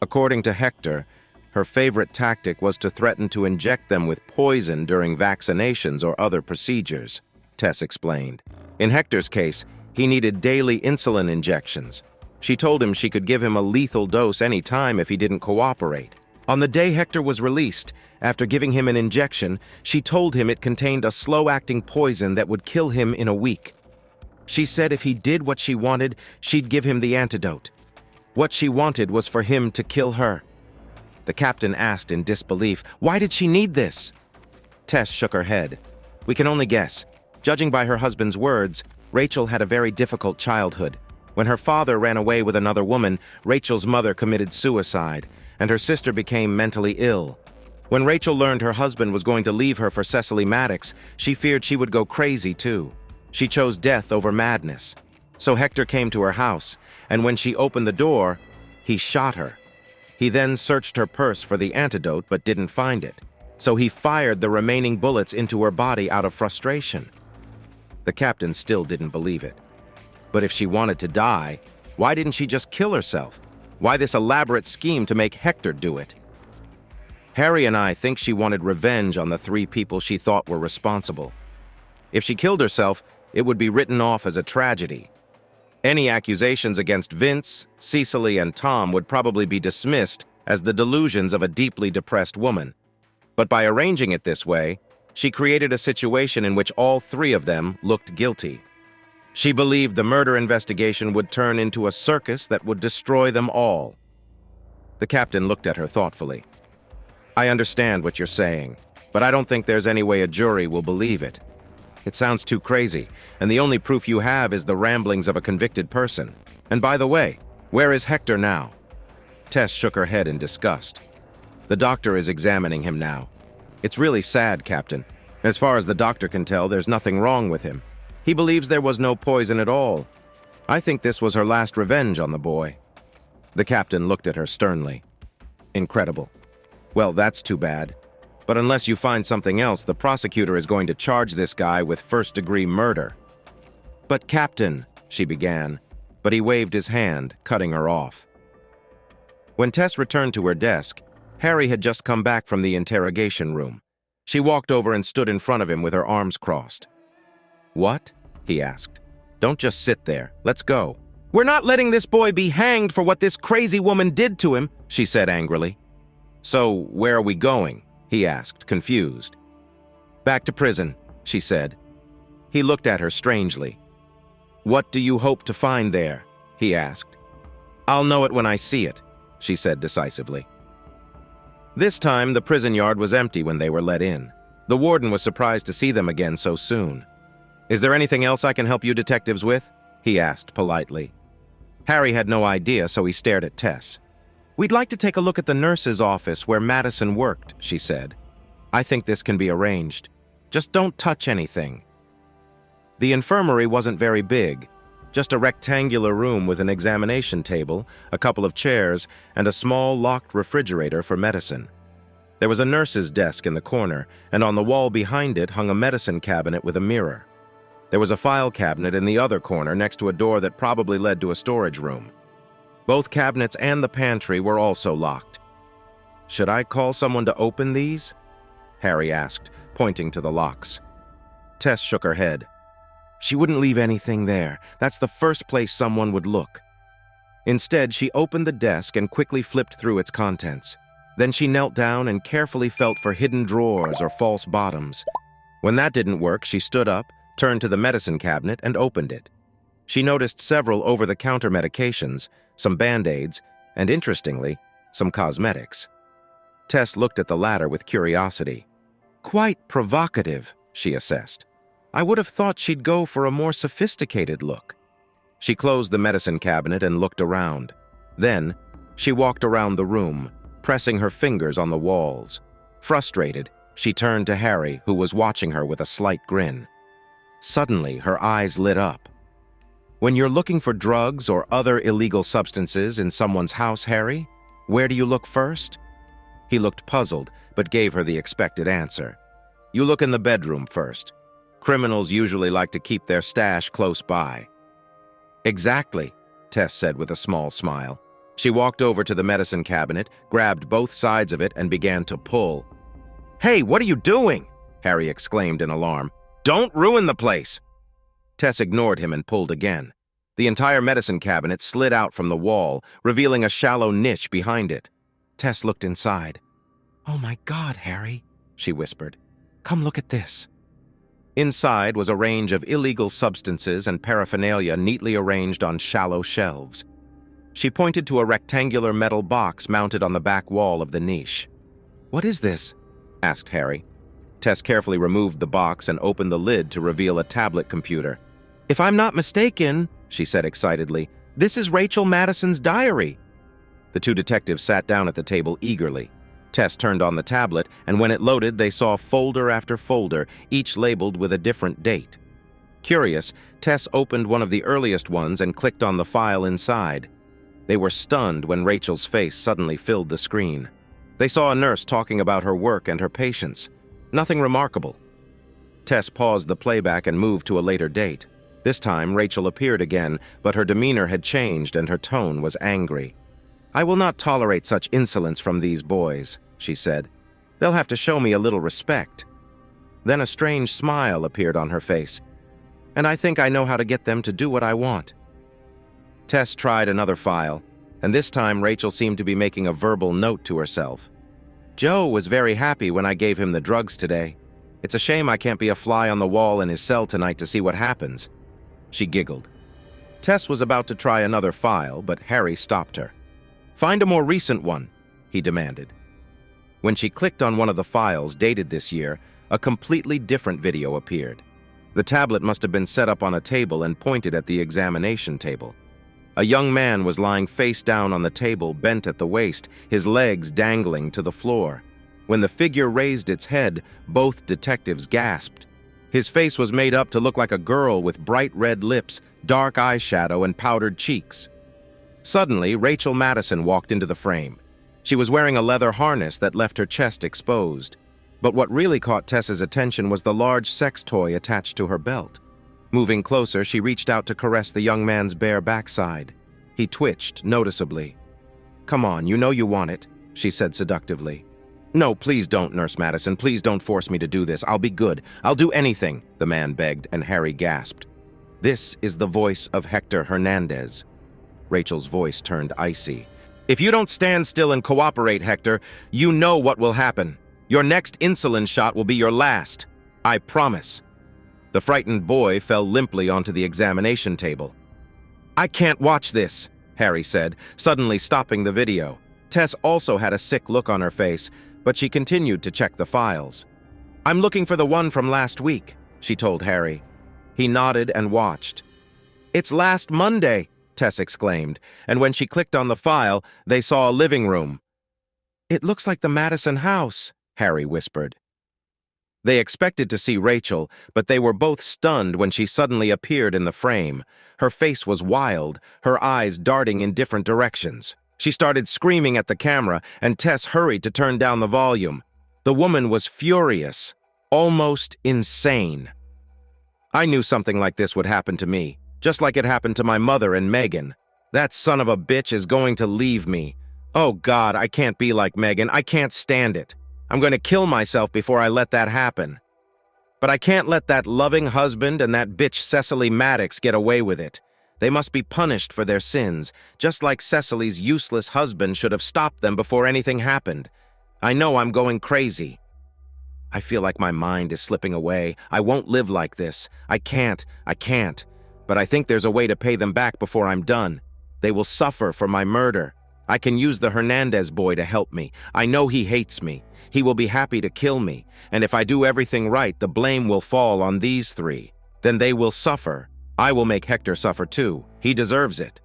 According to Hector, her favorite tactic was to threaten to inject them with poison during vaccinations or other procedures, Tess explained. In Hector's case, he needed daily insulin injections. She told him she could give him a lethal dose any time if he didn't cooperate. On the day Hector was released, after giving him an injection, she told him it contained a slow-acting poison that would kill him in a week. She said if he did what she wanted, she'd give him the antidote. What she wanted was for him to kill her. The captain asked in disbelief, why did she need this? Tess shook her head. We can only guess. Judging by her husband's words, Rachel had a very difficult childhood. When her father ran away with another woman, Rachel's mother committed suicide, and her sister became mentally ill. When Rachel learned her husband was going to leave her for Cecily Maddox, she feared she would go crazy too. She chose death over madness. So Hector came to her house, and when she opened the door, he shot her. He then searched her purse for the antidote but didn't find it. So he fired the remaining bullets into her body out of frustration. The captain still didn't believe it. But if she wanted to die, why didn't she just kill herself? Why this elaborate scheme to make Hector do it? Harry and I think she wanted revenge on the 3 people she thought were responsible. If she killed herself, it would be written off as a tragedy. Any accusations against Vince, Cecily, and Tom would probably be dismissed as the delusions of a deeply depressed woman. But by arranging it this way, she created a situation in which all 3 of them looked guilty. She believed the murder investigation would turn into a circus that would destroy them all. The captain looked at her thoughtfully. I understand what you're saying, but I don't think there's any way a jury will believe it. It sounds too crazy, and the only proof you have is the ramblings of a convicted person. And by the way, where is Hector now? Tess shook her head in disgust. The doctor is examining him now. It's really sad, Captain. As far as the doctor can tell, there's nothing wrong with him. He believes there was no poison at all. I think this was her last revenge on the boy. The captain looked at her sternly. Incredible. Well, that's too bad. But unless you find something else, the prosecutor is going to charge this guy with first-degree murder. But Captain, she began, but he waved his hand, cutting her off. When Tess returned to her desk, Harry had just come back from the interrogation room. She walked over and stood in front of him with her arms crossed. What? He asked. Don't just sit there. Let's go. We're not letting this boy be hanged for what this crazy woman did to him, she said angrily. So, where are we going? He asked, confused. Back to prison, she said. He looked at her strangely. What do you hope to find there? He asked. I'll know it when I see it, she said decisively. This time, the prison yard was empty when they were let in. The warden was surprised to see them again so soon. Is there anything else I can help you detectives with? He asked politely. Harry had no idea, so he stared at Tess. We'd like to take a look at the nurse's office where Madison worked, she said. I think this can be arranged. Just don't touch anything. The infirmary wasn't very big, just a rectangular room with an examination table, a couple of chairs, and a small locked refrigerator for medicine. There was a nurse's desk in the corner, and on the wall behind it hung a medicine cabinet with a mirror. There was a file cabinet in the other corner next to a door that probably led to a storage room. Both cabinets and the pantry were also locked. Should I call someone to open these? Harry asked, pointing to the locks. Tess shook her head. She wouldn't leave anything there. That's the first place someone would look. Instead, she opened the desk and quickly flipped through its contents. Then she knelt down and carefully felt for hidden drawers or false bottoms. When that didn't work, she stood up, turned to the medicine cabinet, and opened it. She noticed several over-the-counter medications, some Band-Aids, and interestingly, some cosmetics. Tess looked at the latter with curiosity. Quite provocative, she assessed. I would have thought she'd go for a more sophisticated look. She closed the medicine cabinet and looked around. Then, she walked around the room, pressing her fingers on the walls. Frustrated, she turned to Harry, who was watching her with a slight grin. Suddenly, her eyes lit up. When you're looking for drugs or other illegal substances in someone's house, Harry, where do you look first? He looked puzzled, but gave her the expected answer. You look in the bedroom first. Criminals usually like to keep their stash close by. Exactly, Tess said with a small smile. She walked over to the medicine cabinet, grabbed both sides of it, and began to pull. Hey, what are you doing? Harry exclaimed in alarm. Don't ruin the place! Tess ignored him and pulled again. The entire medicine cabinet slid out from the wall, revealing a shallow niche behind it. Tess looked inside. Oh my God, Harry, she whispered. Come look at this. Inside was a range of illegal substances and paraphernalia neatly arranged on shallow shelves. She pointed to a rectangular metal box mounted on the back wall of the niche. What is this? Asked Harry. Tess carefully removed the box and opened the lid to reveal a tablet computer. If I'm not mistaken, she said excitedly, this is Rachel Madison's diary. The two detectives sat down at the table eagerly. Tess turned on the tablet, and when it loaded, they saw folder after folder, each labeled with a different date. Curious, Tess opened one of the earliest ones and clicked on the file inside. They were stunned when Rachel's face suddenly filled the screen. They saw a nurse talking about her work and her patients. Nothing remarkable. Tess paused the playback and moved to a later date. This time, Rachel appeared again, but her demeanor had changed and her tone was angry. I will not tolerate such insolence from these boys, she said. They'll have to show me a little respect. Then a strange smile appeared on her face. And I think I know how to get them to do what I want. Tess tried another file, and this time Rachel seemed to be making a verbal note to herself. Joe was very happy when I gave him the drugs today. It's a shame I can't be a fly on the wall in his cell tonight to see what happens. She giggled. Tess was about to try another file, but Harry stopped her. Find a more recent one, he demanded. When she clicked on one of the files dated this year, a completely different video appeared. The tablet must have been set up on a table and pointed at the examination table. A young man was lying face down on the table, bent at the waist, his legs dangling to the floor. When the figure raised its head, both detectives gasped. His face was made up to look like a girl with bright red lips, dark eyeshadow, and powdered cheeks. Suddenly, Rachel Madison walked into the frame. She was wearing a leather harness that left her chest exposed. But what really caught Tess's attention was the large sex toy attached to her belt. Moving closer, she reached out to caress the young man's bare backside. He twitched noticeably. Come on, you know you want it, she said seductively. No, please don't, Nurse Madison. Please don't force me to do this. I'll be good. I'll do anything, the man begged, and Harry gasped. This is the voice of Hector Hernandez. Rachel's voice turned icy. If you don't stand still and cooperate, Hector, you know what will happen. Your next insulin shot will be your last. I promise. The frightened boy fell limply onto the examination table. I can't watch this, Harry said, suddenly stopping the video. Tess also had a sick look on her face, but she continued to check the files. I'm looking for the one from last week, she told Harry. He nodded and watched. It's last Monday, Tess exclaimed, and when she clicked on the file, they saw a living room. It looks like the Madison house, Harry whispered. They expected to see Rachel, but they were both stunned when she suddenly appeared in the frame. Her face was wild, her eyes darting in different directions. She started screaming at the camera, and Tess hurried to turn down the volume. The woman was furious, almost insane. I knew something like this would happen to me. Just like it happened to my mother and Megan. That son of a bitch is going to leave me. Oh God, I can't be like Megan. I can't stand it. I'm going to kill myself before I let that happen. But I can't let that loving husband and that bitch Cecily Maddox get away with it. They must be punished for their sins, just like Cecily's useless husband should have stopped them before anything happened. I know I'm going crazy. I feel like my mind is slipping away. I won't live like this. I can't. But I think there's a way to pay them back before I'm done. They will suffer for my murder. I can use the Hernandez boy to help me. I know he hates me. He will be happy to kill me. And if I do everything right, the blame will fall on these three. Then they will suffer. I will make Hector suffer too. He deserves it.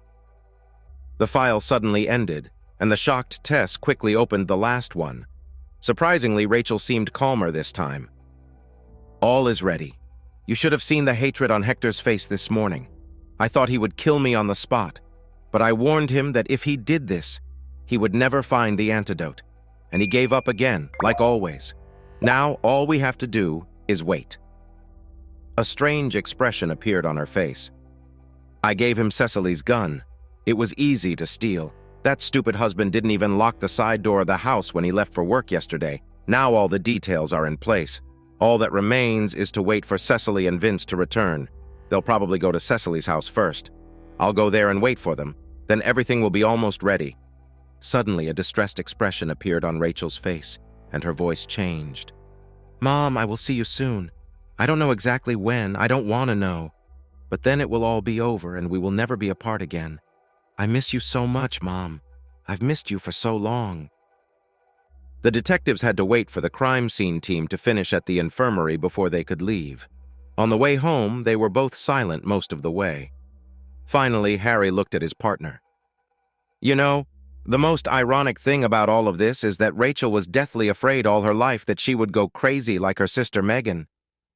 The file suddenly ended, and the shocked Tess quickly opened the last one. Surprisingly, Rachel seemed calmer this time. All is ready. You should have seen the hatred on Hector's face this morning. I thought he would kill me on the spot, but I warned him that if he did this, he would never find the antidote. And he gave up again, like always. Now all we have to do is wait. A strange expression appeared on her face. I gave him Cecily's gun. It was easy to steal. That stupid husband didn't even lock the side door of the house when he left for work yesterday. Now all the details are in place. All that remains is to wait for Cecily and Vince to return. They'll probably go to Cecily's house first. I'll go there and wait for them. Then everything will be almost ready. Suddenly, a distressed expression appeared on Rachel's face, and her voice changed. Mom, I will see you soon. I don't know exactly when, I don't want to know. But then it will all be over and we will never be apart again. I miss you so much, Mom. I've missed you for so long. The detectives had to wait for the crime scene team to finish at the infirmary before they could leave. On the way home, they were both silent most of the way. Finally, Harry looked at his partner. You know, the most ironic thing about all of this is that Rachel was deathly afraid all her life that she would go crazy like her sister Megan.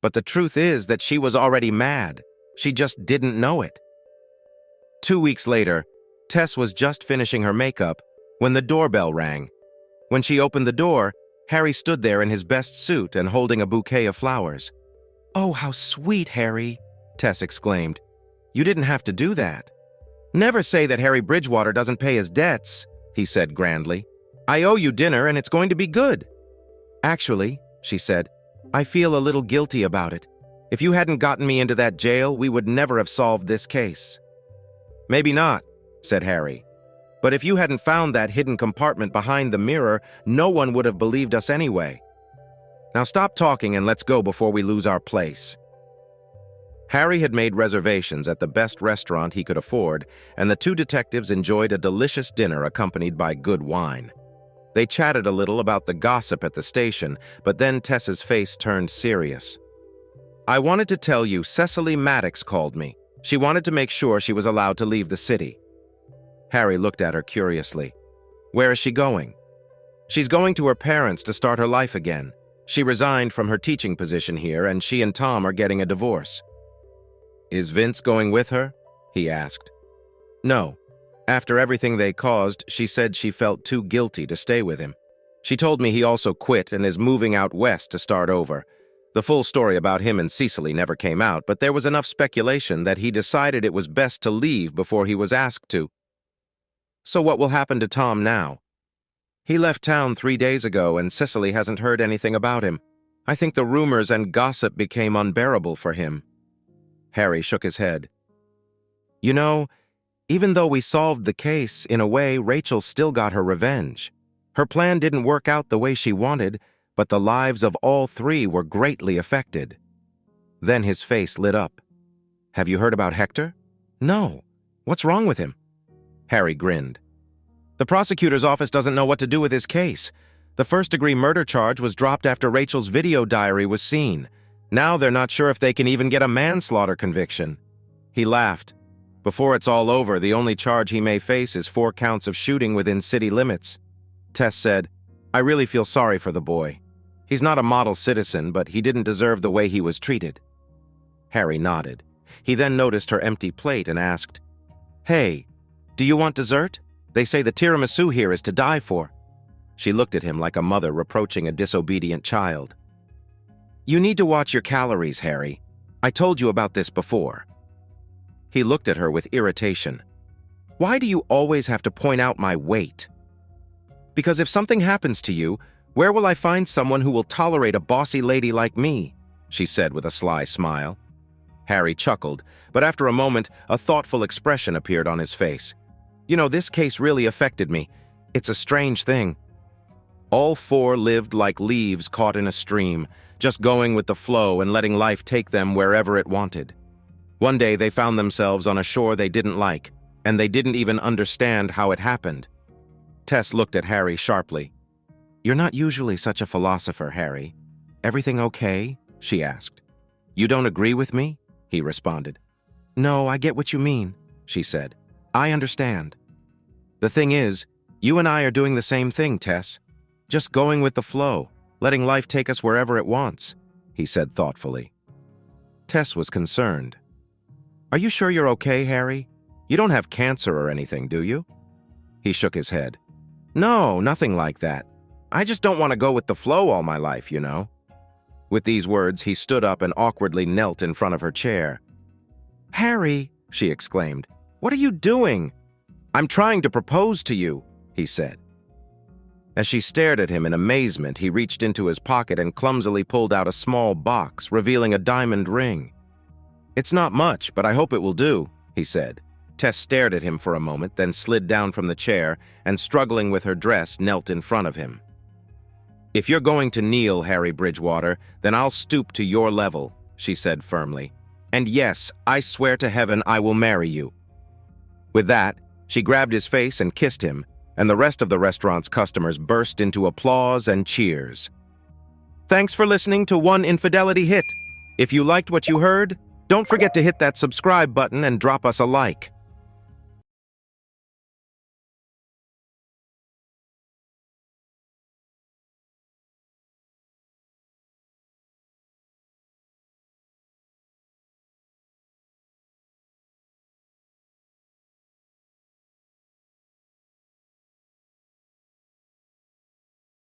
But the truth is that she was already mad. She just didn't know it. 2 weeks later, Tess was just finishing her makeup when the doorbell rang. When she opened the door, Harry stood there in his best suit and holding a bouquet of flowers. "Oh, how sweet, Harry," Tess exclaimed. "You didn't have to do that." "Never say that Harry Bridgewater doesn't pay his debts," he said grandly. "I owe you dinner and it's going to be good." "Actually," she said, "I feel a little guilty about it. If you hadn't gotten me into that jail, we would never have solved this case." "Maybe not," said Harry. "But if you hadn't found that hidden compartment behind the mirror, no one would have believed us anyway. Now stop talking and let's go before we lose our place." Harry had made reservations at the best restaurant he could afford, and the two detectives enjoyed a delicious dinner accompanied by good wine. They chatted a little about the gossip at the station, but then Tess's face turned serious. "I wanted to tell you Cecily Maddox called me. She wanted to make sure she was allowed to leave the city." Harry looked at her curiously. "Where is she going?" "She's going to her parents to start her life again. She resigned from her teaching position here, and she and Tom are getting a divorce." "Is Vince going with her?" he asked. "No. After everything they caused, she said she felt too guilty to stay with him. She told me he also quit and is moving out west to start over. The full story about him and Cecily never came out, but there was enough speculation that he decided it was best to leave before he was asked to." "So what will happen to Tom now?" "He left town 3 days ago and Cecily hasn't heard anything about him. I think the rumors and gossip became unbearable for him." Harry shook his head. "You know, even though we solved the case, in a way, Rachel still got her revenge. Her plan didn't work out the way she wanted, but the lives of all three were greatly affected." Then his face lit up. "Have you heard about Hector?" "No. What's wrong with him?" Harry grinned. "The prosecutor's office doesn't know what to do with his case. The first-degree murder charge was dropped after Rachel's video diary was seen. Now they're not sure if they can even get a manslaughter conviction." He laughed. "Before it's all over, the only charge he may face is 4 counts of shooting within city limits." Tess said, "I really feel sorry for the boy. He's not a model citizen, but he didn't deserve the way he was treated." Harry nodded. He then noticed her empty plate and asked, "Hey, do you want dessert? They say the tiramisu here is to die for." She looked at him like a mother reproaching a disobedient child. "You need to watch your calories, Harry. I told you about this before." He looked at her with irritation. "Why do you always have to point out my weight?" "Because if something happens to you, where will I find someone who will tolerate a bossy lady like me?" she said with a sly smile. Harry chuckled, but after a moment, a thoughtful expression appeared on his face. You know, this case really affected me. It's a strange thing. All four lived like leaves caught in a stream, just going with the flow and letting life take them wherever it wanted. One day they found themselves on a shore they didn't like, and they didn't even understand how it happened. Tess looked at Harry sharply. "You're not usually such a philosopher, Harry. Everything okay?" she asked. "You don't agree with me?" he responded. "No, I get what you mean," she said. "I understand. The thing is, you and I are doing the same thing, Tess. Just going with the flow, letting life take us wherever it wants," he said thoughtfully. Tess was concerned. "Are you sure you're okay, Harry? You don't have cancer or anything, do you?" He shook his head. "No, nothing like that. I just don't want to go with the flow all my life, you know." With these words, he stood up and awkwardly knelt in front of her chair. "Harry," she exclaimed, "what are you doing?" "I'm trying to propose to you," he said. As she stared at him in amazement, he reached into his pocket and clumsily pulled out a small box, revealing a diamond ring. "It's not much, but I hope it will do," he said. Tess stared at him for a moment, then slid down from the chair and, struggling with her dress, knelt in front of him. "If you're going to kneel, Harry Bridgewater, then I'll stoop to your level," she said firmly. "And yes, I swear to heaven I will marry you." With that, she grabbed his face and kissed him, and the rest of the restaurant's customers burst into applause and cheers. Thanks for listening to One Infidelity Hit. If you liked what you heard, don't forget to hit that subscribe button and drop us a like.